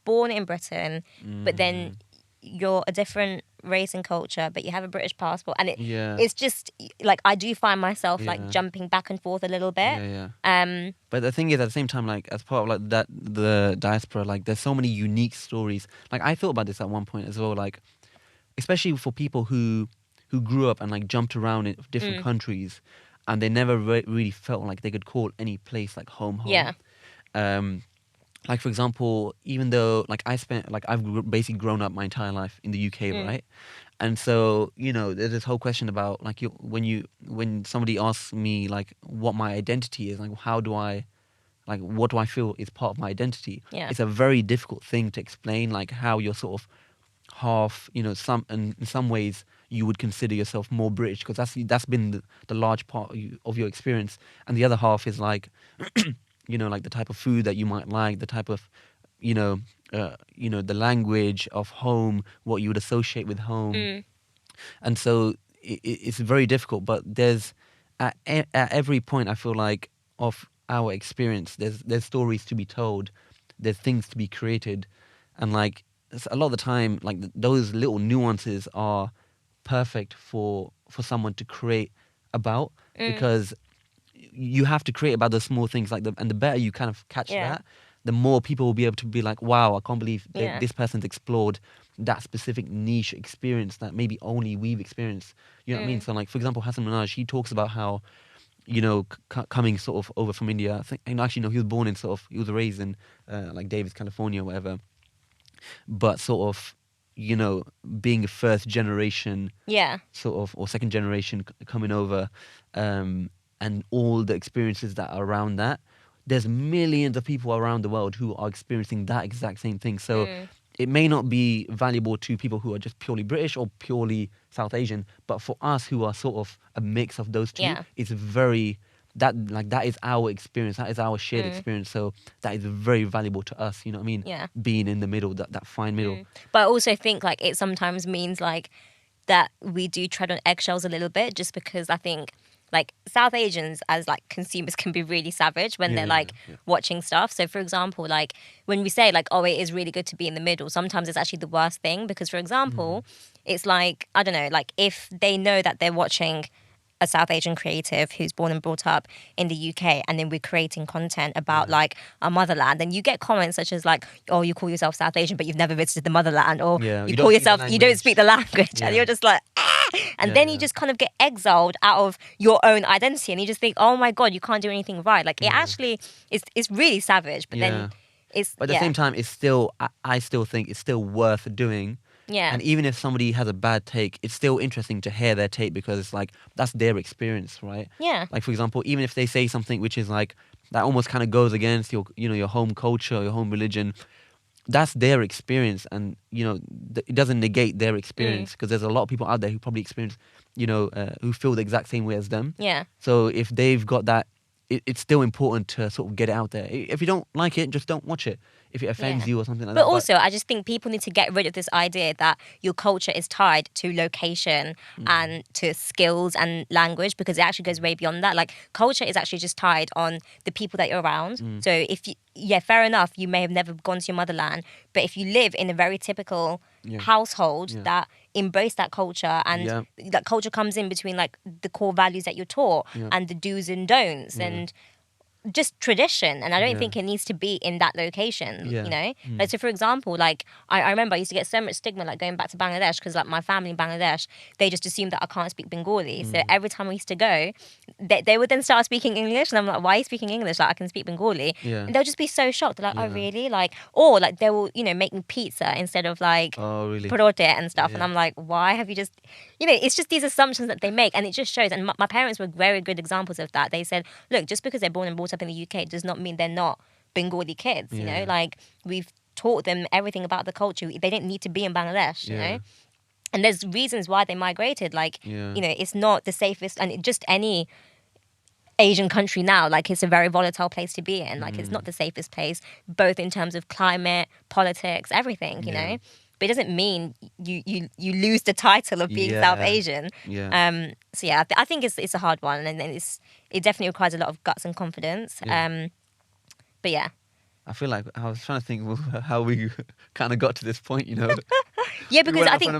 born in Britain, but then you're a different race and culture, but you have a British passport, and it's just like I do find myself like jumping back and forth a little bit. But the thing is, at the same time, like as part of like that the diaspora, like there's so many unique stories. Like I thought about this at one point as well, like especially for people who grew up and like jumped around in different countries, and they never really felt like they could call any place like home. like for example, even though like I've basically grown up my entire life in the UK, right? And so there's this whole question about like when somebody asks me like what my identity is, like how do I like what do I feel is part of my identity? Yeah. It's a very difficult thing to explain, like how you're sort of half, in some ways you would consider yourself more British because that's been the large part of your experience, and the other half is like like the type of food that you might like, the type of the language of home, what you would associate with home. And so it's very difficult, but there's at every point I feel like of our experience there's stories to be told, there's things to be created, and like a lot of the time like those little nuances are perfect for someone to create about, because you have to create about those small things, like and the better you kind of catch that, the more people will be able to be like, wow, I can't believe this person's explored that specific niche experience that maybe only we've experienced. You know what I mean? So like, for example, Hassan Minaj, he talks about how, coming sort of over from India. I think, and actually, no, he was raised in like Davis, California, or whatever. But sort of, being a first generation, sort of, or second generation coming over, and all the experiences that are around that. There's millions of people around the world who are experiencing that exact same thing. So it may not be valuable to people who are just purely British or purely South Asian, but for us who are sort of a mix of those two, it's very that is our experience, that is our shared experience. So that is very valuable to us. You know what I mean? Yeah. Being in the middle, that fine middle. But I also think like it sometimes means like that we do tread on eggshells a little bit, just because I think like South Asians as like consumers can be really savage when they're like watching stuff. So for example, like when we say like, oh, it is really good to be in the middle, sometimes it's actually the worst thing, because for example, it's like, I don't know, like if they know that they're watching a South Asian creative who's born and brought up in the UK, and then we're creating content about like our motherland, then you get comments such as like, oh, you call yourself South Asian but you've never visited the motherland, or you call yourself, you don't speak the language, and you're just like, and then you just kind of get exiled out of your own identity, and you just think, oh my God, you can't do anything right. Like it actually it's really savage, but then it's but at the same time, it's still I still think it's still worth doing. Yeah. And even if somebody has a bad take, it's still interesting to hear their take, because it's like that's their experience, right? Yeah. Like for example, even if they say something which is like that almost kind of goes against your your home culture, your home religion, that's their experience, and it doesn't negate their experience, because there's a lot of people out there who probably experience, who feel the exact same way as them. Yeah. So if they've got that, it's still important to sort of get it out there. If you don't like it, just don't watch it. If it offends you or something like that. But also, I just think people need to get rid of this idea that your culture is tied to location and to skills and language, because it actually goes way beyond that. Like, culture is actually just tied on the people that you're around. So if you, fair enough, you may have never gone to your motherland, but if you live in a very typical household that embrace that culture, and that culture comes in between like the core values that you're taught and the do's and don'ts and just tradition, and I don't think it needs to be in that location, like, so for example, like I remember I used to get so much stigma like going back to Bangladesh, because like my family in Bangladesh, they just assumed that I can't speak Bengali, so every time we used to go, they would then start speaking English, and I'm like, why are you speaking English, like I can speak Bengali, and they'll just be so shocked. They're like, oh really? Like, or like they will make me pizza instead of like parote and stuff, and I'm like, why have you just it's just these assumptions that they make, and it just shows. And my parents were very good examples of that. They said, look, just because they're born and brought up in the UK does not mean they're not Bengali kids. Like, we've taught them everything about the culture. They didn't need to be in Bangladesh, you know. And there's reasons why they migrated. Like, it's not the safest, and just any Asian country now, like, it's a very volatile place to be in. Like, it's not the safest place, both in terms of climate, politics, everything, you know. But it doesn't mean you lose the title of being South Asian. So I think it's a hard one, and it definitely requires a lot of guts and confidence. But yeah. I feel like I was trying to think how we kind of got to this point, Yeah, because I think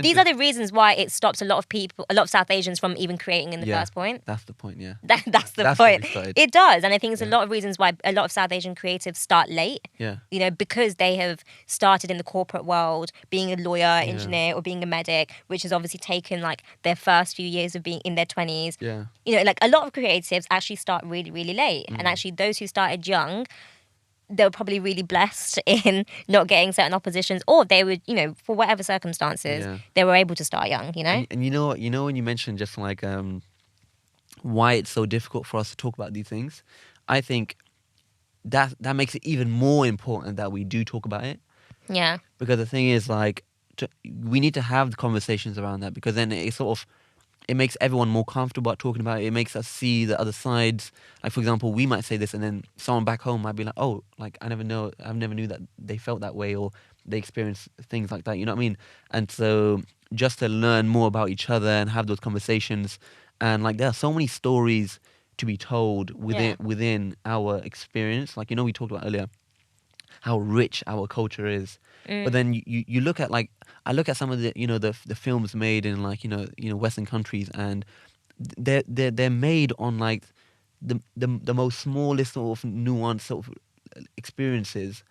these are the reasons why it stops a lot of people, a lot of South Asians from even creating in the first point. That's the point, yeah. That's the point. It does. And I think it's a lot of reasons why a lot of South Asian creatives start late. Yeah. Because they have started in the corporate world, being a lawyer, engineer, or being a medic, which has obviously taken like their first few years of being in their 20s. Yeah. Like a lot of creatives actually start really, really late. And actually those who started young, they were probably really blessed in not getting certain oppositions, or they would, for whatever circumstances, they were able to start young, And when you mentioned just like why it's so difficult for us to talk about these things, I think that makes it even more important that we do talk about it. Yeah. Because the thing is, like, we need to have the conversations around that, because then it makes everyone more comfortable about talking about it. It makes us see the other sides. Like, for example, we might say this, and then someone back home might be like, "Oh, like I never knew that they felt that way, or they experienced things like that." You know what I mean? And so, just to learn more about each other and have those conversations, and like there are so many stories to be told within our experience. Like, we talked about earlier how rich our culture is. But then you look at, like, I look at some of the the films made in, like, Western countries, and they're made on, like, the most smallest sort of nuanced sort of experiences,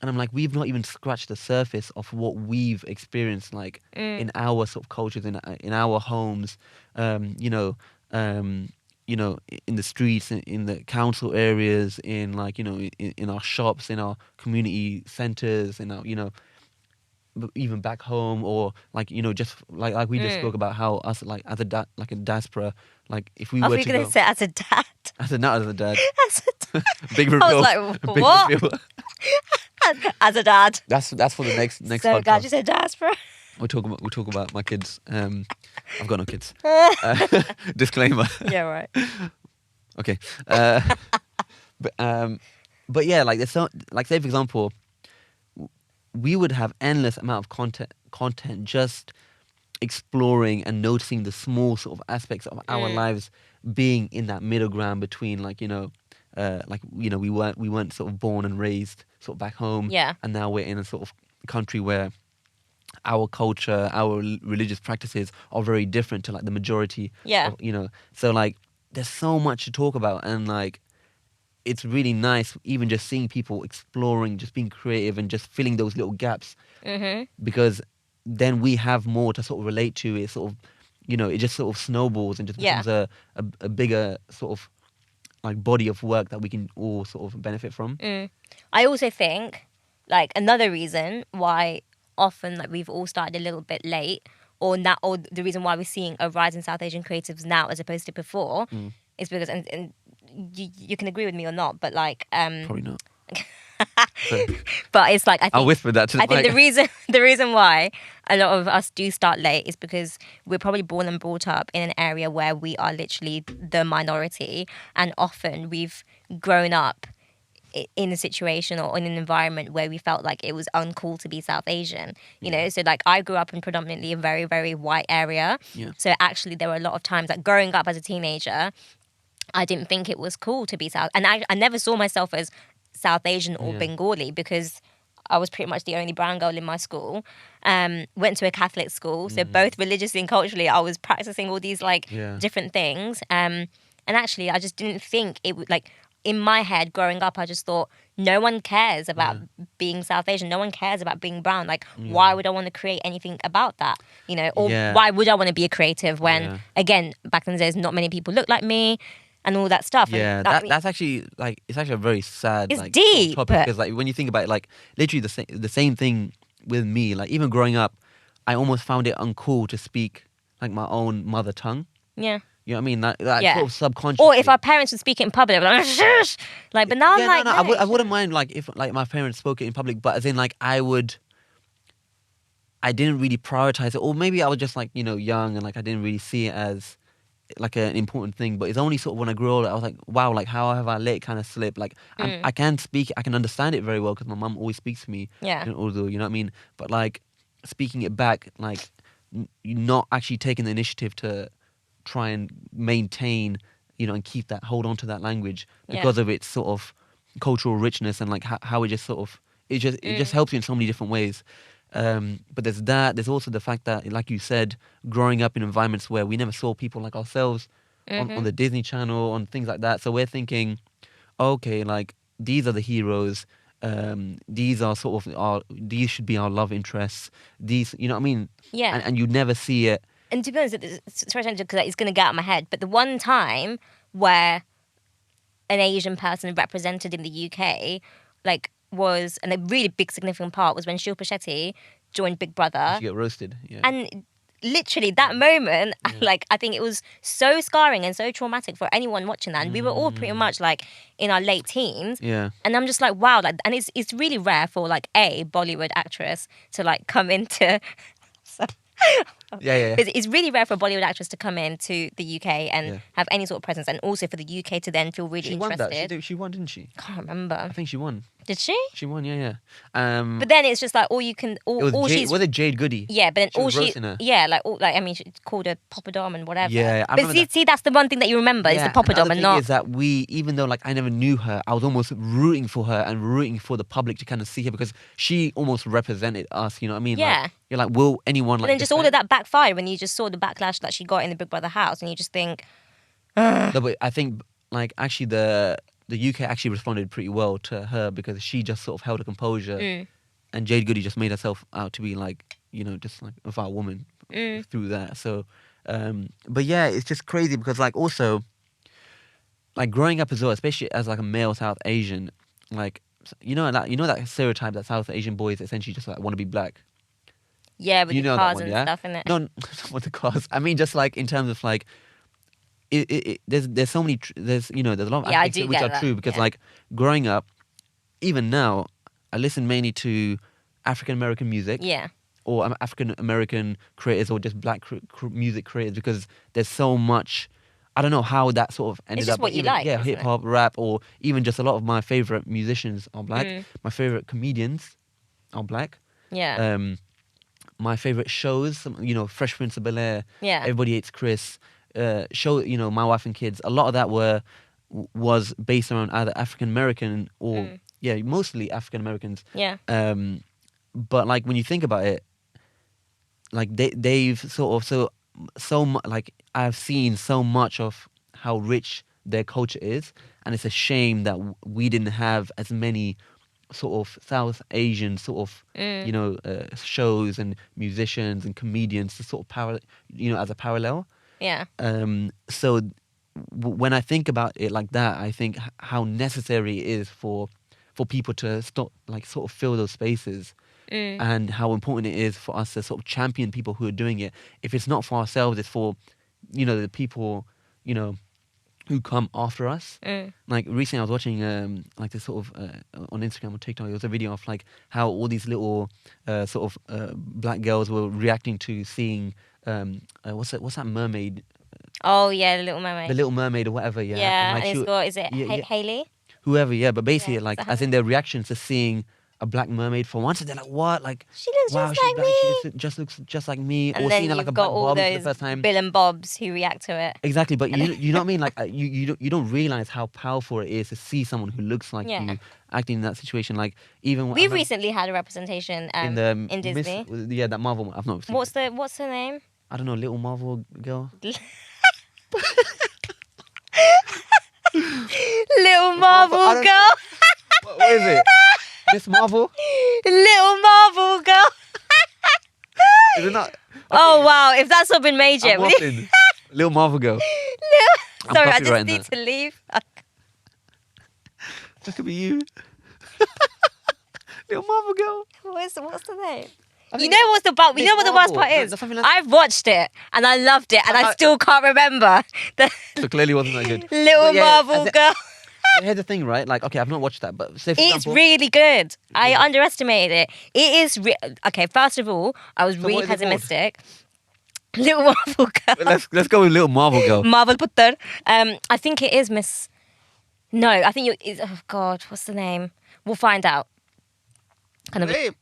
and I'm like, we've not even scratched the surface of what we've experienced, like, in our sort of cultures, in our homes, in the streets, in the council areas, in, like, in our shops, in our community centers, in our, even back home, or, like, just like we just spoke about how us, like, as a like a diaspora, like, if we I were was to going go to say as a dad. not as a dad, As a dad. big I reveal, was like, big what? reveal. As a dad. That's for the next So podcast. glad you said diaspora. We'll talk about my kids. I've got no kids. Disclaimer. Yeah, right. Okay. But yeah, like, there's so, like, say for example, we would have endless amount of content just exploring and noticing the small sort of aspects of our lives, being in that middle ground between, like, we weren't sort of born and raised sort of back home, and now we're in a sort of country where our culture, our religious practices are very different to, like, the majority. Yeah. So, like, there's so much to talk about, and, like, it's really nice even just seeing people exploring, just being creative, and just filling those little gaps, because then we have more to sort of relate to. It sort of, it just sort of snowballs and just becomes a bigger sort of, like, body of work that we can all sort of benefit from. I also think, like, another reason why often, like, we've all started a little bit late, or the reason why we're seeing a rise in South Asian creatives now as opposed to before, is because, and you can agree with me or not, but, like, Probably not. but it's like, I think I'll whisper that to the I think mic. the reason why a lot of us do start late is because we're probably born and brought up in an area where we are literally the minority, and often we've grown up in a situation or in an environment where we felt like it was uncool to be South Asian, so, like, I grew up in predominantly a very, very white area. So actually there were a lot of times, like, growing up as a teenager, I didn't think it was cool to be South, and I never saw myself as South Asian or Bengali, because I was pretty much the only brown girl in my school. Went to a Catholic school, so both religiously and culturally I was practicing all these, like, different things, and actually I just didn't think it would, like, in my head growing up, I just thought, no one cares about being South Asian, no one cares about being brown, like, why would I want to create anything about that, or why would I want to be a creative when, again, back in the days, not many people looked like me and all that stuff. Yeah, And that's actually, like, it's actually a very sad, It's like, deep. topic, because, like, when you think about it, like, literally the same thing with me. Like, even growing up, I almost found it uncool to speak, like, my own mother tongue. Yeah. You know what I mean? That sort of subconscious. Or if our parents would speak it in public, I'd be like, shush. Like, but now I'm like, no, I wouldn't mind, like, if, like, my parents spoke it in public, but as in, like, I didn't really prioritize it, or maybe I was just, like, young, and, like, I didn't really see it as, like, an important thing. But it's only sort of when I grew older, I was like, wow, like, how have I let it kind of slip? Like, I can speak, I can understand it very well, because my mum always speaks to me in Urdu, you know what I mean? But, like, speaking it back, like, not actually taking the initiative to try and maintain, and keep that, hold on to that language, because of its sort of cultural richness, and, like, how it just sort of, it just helps you in so many different ways. But there's also the fact that, like you said, growing up in environments where we never saw people like ourselves on the Disney Channel, on things like that. So we're thinking, okay, like, these are the heroes. These are sort of these should be our love interests. These, you know what I mean? Yeah. And you never see it. And to be honest, sorry, because it's going to get out of my head, but the one time where an Asian person represented in the UK like was, and a really big significant part was when Shilpa Shetty joined Big Brother. She got roasted. Yeah. And literally that moment, like I think it was so scarring and so traumatic for anyone watching that. And we were all pretty much like in our late teens. Yeah. And I'm just like, wow, like, and it's really rare for like a Bollywood actress to like come into Yeah. It's really rare for a Bollywood actress to come into the UK and have any sort of presence, and also for the UK to then feel really She won interested. that. She won, didn't she? Can't remember. I think she won. Did she? She won, yeah. But then it's just like all you can, was it Jade Goody? Yeah, but then She was roasting her. I mean, she called her Poppadom and whatever. Yeah, I but remember see, that's the one thing that you remember is the Poppadom, and not. Is that even though like I never knew her, I was almost rooting for her and rooting for the public to kind of see her because she almost represented us. You know what I mean? Yeah. Like, you're like, will anyone like? And then just all of that backfire when you just saw the backlash that she got in the Big Brother house, and you just think. No, but I think like actually the UK actually responded pretty well to her because she just sort of held a composure, and Jade Goody just made herself out to be like, you know, just like a vile woman through that. So, but yeah, it's just crazy because like also, like growing up as well, especially as like a male South Asian, like you know that stereotype that South Asian boys essentially just like want to be black. Yeah, with You the know cars that one, and yeah? stuff, innit? No, not with the cars. I mean, just like in terms of like, there's so many. There's a lot of Yeah, I aspects do which get are that, true because yeah. like growing up, even now, I listen mainly to African American music. Yeah. Or African American creators or just black music creators because there's so much. I don't know how that sort of ended just up. what but you even, like, yeah, isn't it? hip hop, rap, or even just a lot of my favorite musicians are black. My favorite comedians are black. Yeah. My favorite shows, Fresh Prince of Bel-Air, Yeah. Everybody Hates Chris, My Wife and Kids. A lot of that was based around either African American or mostly African Americans. Yeah. But like when you think about it, like they've sort of so much. Like I've seen so much of how rich their culture is, and it's a shame that we didn't have as many sort of South Asian sort of shows and musicians and comedians to sort of as a parallel. Yeah. So when I think about it like that, I think how necessary it is for people to stop like sort of fill those spaces. And how important it is for us to sort of champion people who are doing it. If it's not for ourselves, it's for, the people, who come after us. Like recently I was watching like this sort of, on Instagram or TikTok, there was a video of like how all these little black girls were reacting to seeing, what's that mermaid? Oh, yeah, The Little Mermaid. The Little Mermaid or whatever, yeah. Yeah, like and it's got, is it Hailey? Whoever, yeah. But basically, Yeah, like, so as in their reactions to seeing a black mermaid for once, and they're like, what? Like, She looks wow, just like me. She just looks just like me. And or then seeing her you've like a got black all Bob for the those first time. Bill and Bobs who react to it. Exactly, but you know what I mean? Like, you don't realize how powerful it is to see someone who looks like you acting in that situation. Like, even when We've recently had a representation in Disney. that Marvel one. I've not seen. What's her name? I don't know, little Marvel girl. Little Marvel girl. What is it? Miss Marvel? Little Marvel girl. Is it not? Oh wow! If that's not been made yet, I'm waffling. Little Marvel girl. I'm sorry, I just copywriting need that. to leave. That could be you. Little Marvel girl. What's the name? I You think know what's the but you Miss know what the worst Marvel. part No, is? that's something like- I've watched it and I loved it and I still can't remember the So clearly wasn't that good. Little But yeah, Marvel girl. But here's the thing, right? Like, okay, I've not watched that, but say for It's example, really good. I underestimated it. It is okay. First of all, I was really what is it called? pessimistic. Little Marvel girl. let's go with Little Marvel girl. Marvel Putter. I think it is Miss. No, I think oh God, what's the name? We'll find out. Kind of. Babe,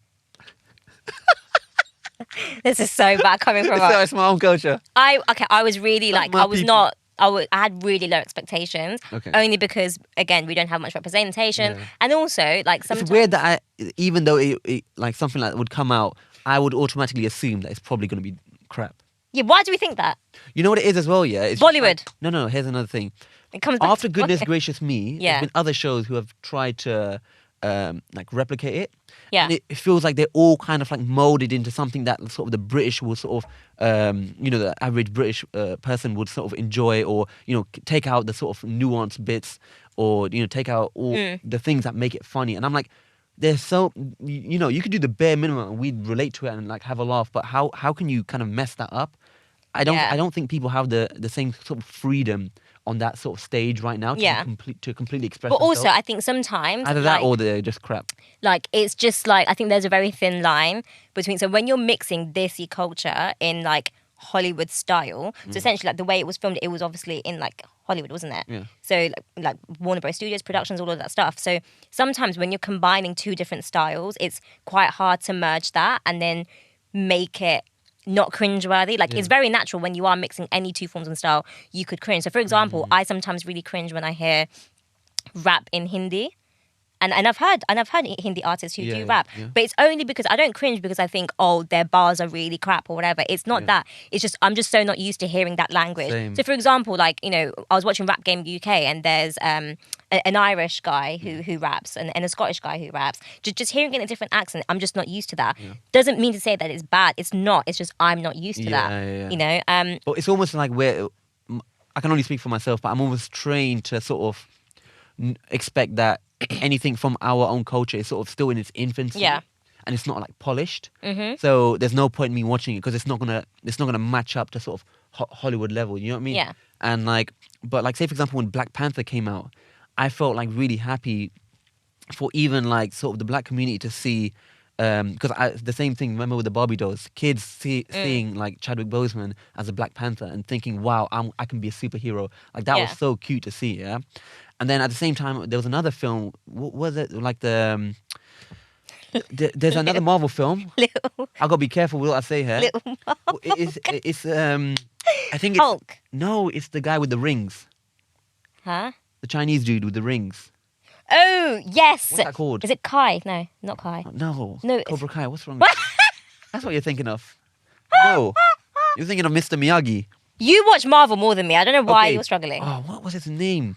This is so bad coming from it's, us. it's my own culture. I was really Like like my I was people. not. I had really low expectations. Okay. Only because again we don't have much representation, Yeah. and also like sometimes It's weird that even though it like something like that would come out, I would automatically assume that it's probably going to be crap. Yeah, why do we think that? You know what it is as well, yeah? It's just Bollywood. like- no, here's another thing. It comes back After to Goodness Bollywood. Gracious Me, Yeah. there's been other shows who have tried to like replicate it. Yeah. And it feels like they're all kind of like molded into something that sort of the British will sort of, the average British person would sort of enjoy or, take out the sort of nuanced bits or take out all the things that make it funny. And I'm like, there's so you could do the bare minimum and we'd relate to it and like have a laugh, but how can you kind of mess that up? I don't think people have the same sort of freedom on that sort of stage right now to completely express But themselves. also, I think sometimes Either that or they're just crap. Like, it's just like, I think there's a very thin line between, so when you're mixing desi culture in like Hollywood style, so essentially like the way it was filmed, it was obviously in like Hollywood, wasn't it? Yeah. So like Warner Bros. Studios, productions, all of that stuff. So sometimes when you're combining two different styles, it's quite hard to merge that and then make it not cringeworthy. Like, it's very natural when you are mixing any two forms of style, you could cringe. So for example, I sometimes really cringe when I hear rap in Hindi. And I've heard Hindi artists who do rap, but it's only because I don't cringe because I think, oh, their bars are really crap or whatever. It's not that. It's just I'm just so not used to hearing that language. Same. So for example, like I was watching Rap Game UK and there's an Irish guy who raps and a Scottish guy who raps. Just hearing it in a different accent, I'm just not used to that. Doesn't mean to say that it's bad. It's not. It's just I'm not used to that. Well, it's almost like I can only speak for myself, but I'm almost trained to sort of expect that anything from our own culture is sort of still in its infancy, and it's not like polished. So there's no point in me watching it because it's not gonna match up to sort of Hollywood level. You know what I mean? Yeah. And like, but like, say for example, when Black Panther came out, I felt like really happy for even like sort of the black community to see. Because the same thing, remember with the Barbie dolls, kids seeing like Chadwick Boseman as a Black Panther and thinking, wow, I can be a superhero. Like that was so cute to see, yeah? And then at the same time, there was another film, what was it? Like there's another Marvel film. I gotta be careful with what I say here. Little Marvel. It's I think it's... Hulk. No, it's the guy with the rings. Huh? The Chinese dude with the rings. Oh, yes. What's that called? Is it Kai? No, not Kai. No. No, Cobra Kai. What's wrong with you? That's what you're thinking of. No. You're thinking of Mr. Miyagi. You watch Marvel more than me. I don't know why Okay. you're struggling. Oh, what was his name?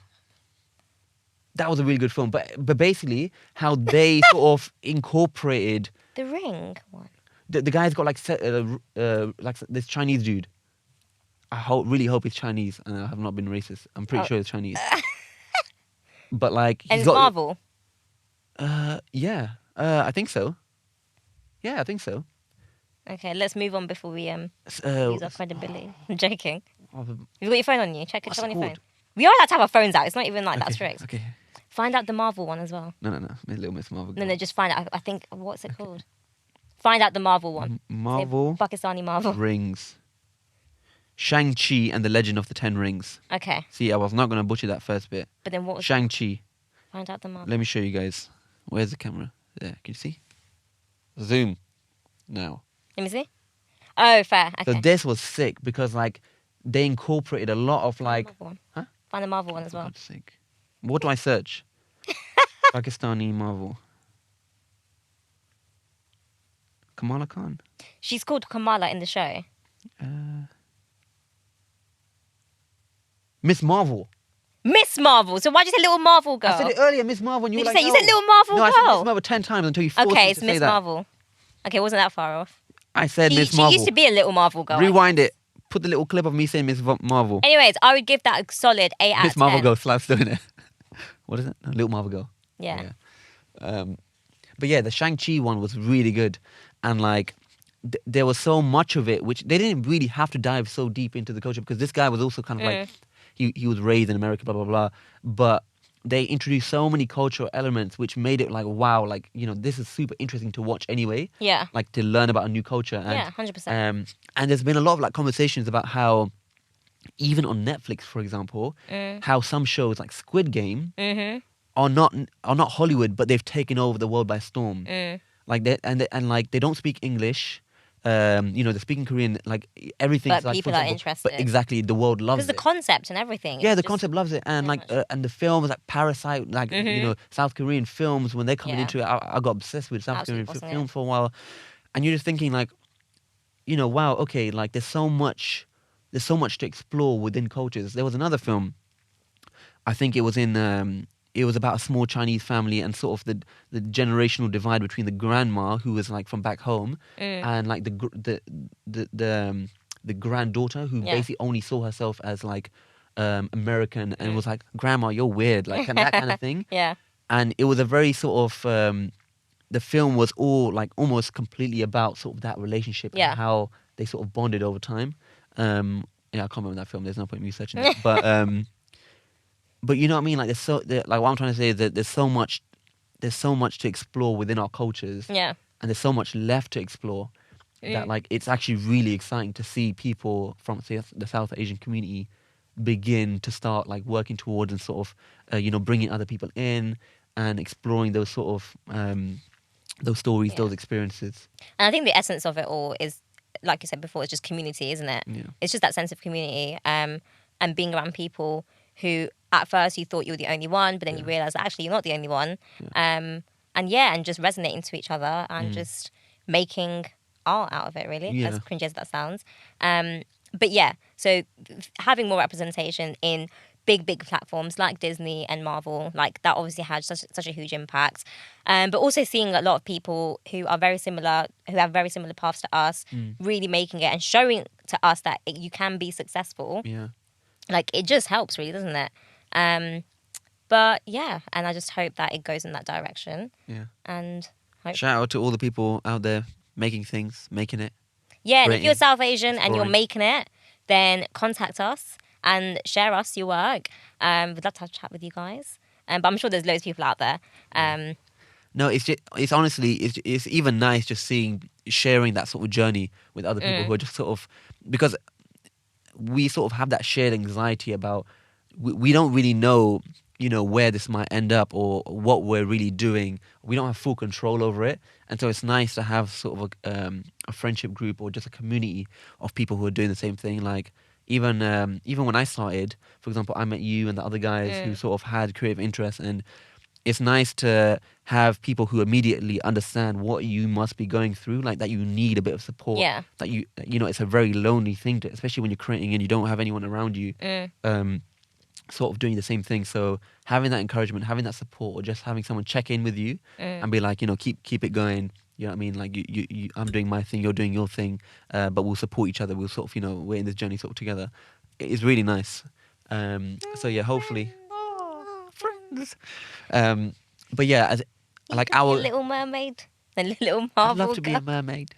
That was a really good film. But basically, how they sort of incorporated... The Ring one. The guy's got like this Chinese dude. I really hope he's Chinese, and I have not been racist. I'm pretty sure it's Chinese. But like, And it's Marvel. Yeah, I think so. Yeah, I think so. Okay, let's move on before we lose our credibility. I'm joking. Oh, You've got your phone on you. Check it What's on it your phone. called? We are allowed to have our phones out. It's not even like that okay, strict. Okay. Find out the Marvel one as well. No. Little Miss Marvel. No, just find out. I think, what's it called? Find out the Marvel one. Marvel. Say Pakistani Marvel. Rings. Shang-Chi and the Legend of the Ten Rings. Okay. See, I was not going to butcher that first bit. But then what was Shang-Chi. Find out the Marvel. Let me show you guys. Where's the camera? There. Can you see? Zoom. Now. Let me see. Oh, fair. Okay. So this was sick because like they incorporated a lot of like... Marvel one. Huh? Find the Marvel one as For well. God's sake. What do I search? Pakistani Marvel. Kamala Khan. She's called Kamala in the show. Miss Marvel. Miss Marvel. So why'd you say Little Marvel Girl? I said it earlier, Miss Marvel. And you Did were you like, say you no. said Little Marvel No, I Girl? said Miss Marvel 10 times until you forced me Okay, to it's say Miss that. Marvel. Okay, wasn't that far off? I said Miss Marvel. She used to be a Little Marvel Girl. Rewind it. Put the little clip of me saying Miss Marvel. Anyways, I would give that a solid 8 out of 10. Miss Marvel Girl slaps doing it. What is it? No, Little Marvel Girl. Yeah. But yeah, the Shang-Chi one was really good. And like, there was so much of it, which they didn't really have to dive so deep into the culture because this guy was also kind of like, he was raised in America, blah, blah, blah. But they introduced so many cultural elements which made it like, wow, like, this is super interesting to watch anyway. Yeah. Like to learn about a new culture. And, Yeah, 100%. And there's been a lot of like conversations about how, even on Netflix, for example, how some shows like Squid Game are not Hollywood, but they've taken over the world by storm. Like they don't speak English. They're speaking Korean. Like everything's But like, people for are example, interested. But exactly, the world loves Because it. the concept and everything. Yeah, it's the just concept loves it, and so like much. and the films like Parasite, like South Korean films when they're coming into it, I got obsessed with South Absolutely Korean awesome, films for a while, and you're just thinking like, wow, okay, like there's so much to explore within cultures. There was another film, I think it was about a small Chinese family and sort of the generational divide between the grandma who was like from back home and like the granddaughter who basically only saw herself as like American and was like, "Grandma, you're weird," like and that kind of thing. Yeah. And it was a very sort of the film was all like almost completely about sort of that relationship Yeah. and how they sort of bonded over time. Yeah, I can't remember that film. There's no point in me searching it. But you know what I mean? Like like what I'm trying to say is that there's so much to explore within our cultures. Yeah. And there's so much left to explore that like it's actually really exciting to see people from say, the South Asian community begin to start like working towards and sort of bringing other people in and exploring those sort of those stories, those experiences. And I think the essence of it all is, like you said before, it's just community, isn't it? Yeah. It's just that sense of community and being around people who at first you thought you were the only one, but then you realise that actually you're not the only one. And just resonating to each other and just making art out of it, really, as cringy as that sounds. But yeah, so having more representation in big platforms like Disney and Marvel, like that obviously had such a huge impact. But also seeing a lot of people who are very similar, who have very similar paths to us, really making it and showing to us that you can be successful. Yeah. Like it just helps, really, doesn't it? But yeah, and I just hope that it goes in that direction. Yeah. And shout out to all the people out there making things, making it. Yeah, and if creating, you're South Asian and you're exploring. making it, then contact us and share us your work. We'd love to have a chat with you guys. But I'm sure there's loads of people out there. No, it's honestly, it's even nice just sharing that sort of journey with other people who are just sort of, because we sort of have that shared anxiety about, we don't really know, where this might end up or what we're really doing. We don't have full control over it. And so it's nice to have sort of a friendship group or just a community of people who are doing the same thing. Like even when I started, for example, I met you and the other guys who sort of had creative interests, and it's nice to have people who immediately understand what you must be going through, like that you need a bit of support. Yeah. That it's a very lonely thing especially when you're creating and you don't have anyone around you. Sort of doing the same thing. So having that encouragement, having that support, or just having someone check in with you and be like, keep it going. You know what I mean? Like you I'm doing my thing, you're doing your thing, but we'll support each other. We'll sort of, we're in this journey sort of together. It's really nice. So yeah, hopefully. Friends. But yeah, our Little Mermaid, the little Marvel I'd love to be girl. a mermaid,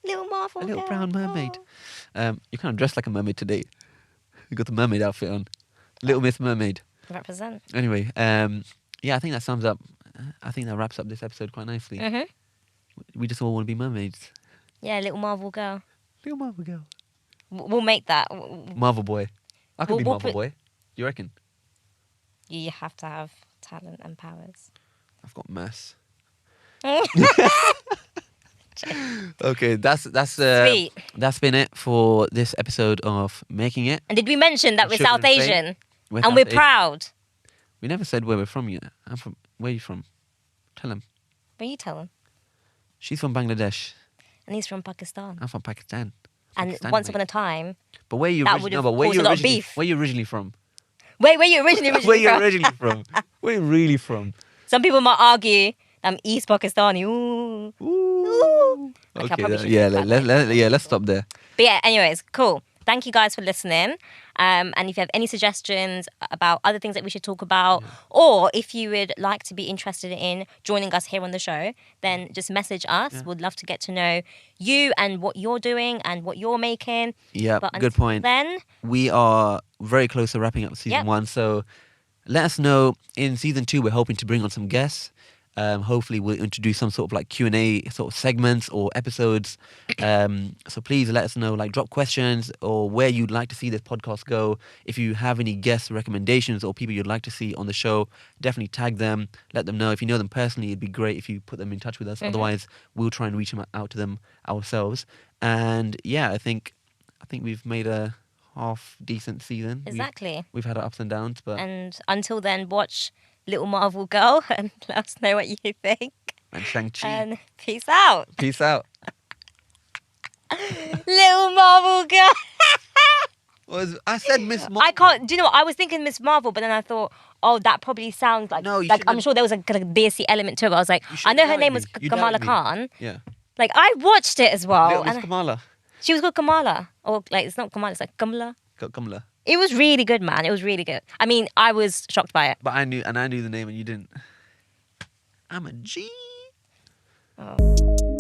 Little Marvel a little girl. brown mermaid. You kind of dressed like a mermaid today. You got the mermaid outfit on. Little Miss Mermaid. Represent. Anyway, yeah, I think that sums up. I think that wraps up this episode quite nicely. We just all want to be mermaids. Yeah, little Marvel girl. Little Marvel girl. We'll make that. Marvel boy. I could be we'll Marvel put- boy. You reckon? You have to have talent and powers. I've got mass. Okay, that's Sweet. that's been it for this episode of Making It. And did we mention that we're Sugar South and Faye. Asian? We're And South we're Asian. proud. We never said where we're from yet. I'm from. Where are you from? Tell him. Where you tell him? She's from Bangladesh. And he's from Pakistan. I'm from Pakistan. And Pakistani, once mate. upon a time, But where you that would have where caused you a lot of originally beef. where you originally from? where you originally Where you from? originally from? Where you really from? Some people might argue I'm East Pakistani. Ooh. Ooh. Okay, I Okay, probably yeah, shouldn't let's stop there. But yeah, anyways, cool. Thank you guys for listening. And if you have any suggestions about other things that we should talk about, or if you would like to be interested in joining us here on the show, then just message us. We'd love to get to know you and what you're doing and what you're making. Yeah, But good until point. Then, We are very close to wrapping up season Yep. 1, so let us know. In season 2, we're hoping to bring on some guests. Hopefully we'll introduce some sort of like Q&A sort of segments or episodes. So please let us know, like drop questions or where you'd like to see this podcast go. If you have any guest recommendations or people you'd like to see on the show, definitely tag them, let them know. If you know them personally, it'd be great if you put them in touch with us. Otherwise, we'll try and reach them out to them ourselves. And yeah, I think we've made a half decent season. exactly. We've had our ups and downs, but And until then, watch Little Marvel Girl and let us know what you think. and Shang-Chi. And peace out. Peace out. Little Marvel Girl. I said Miss Marvel. I can't. Do you know what? I was thinking Miss Marvel, but then I thought, oh, that probably sounds like. No, you like I'm shouldn't. sure there was a kind of BSC element to it. But I was like, You I shouldn't know her doubt name me. was You Kamala doubted me. Khan. Yeah. Like I watched it as well, Little Miss and Kamala. she was called Kamala, or like it's not Kamala, it's like Kamala. Kamala. It was really good, man. It was really good. I mean, I was shocked by it. But I knew the name and you didn't. I'm a G. Oh.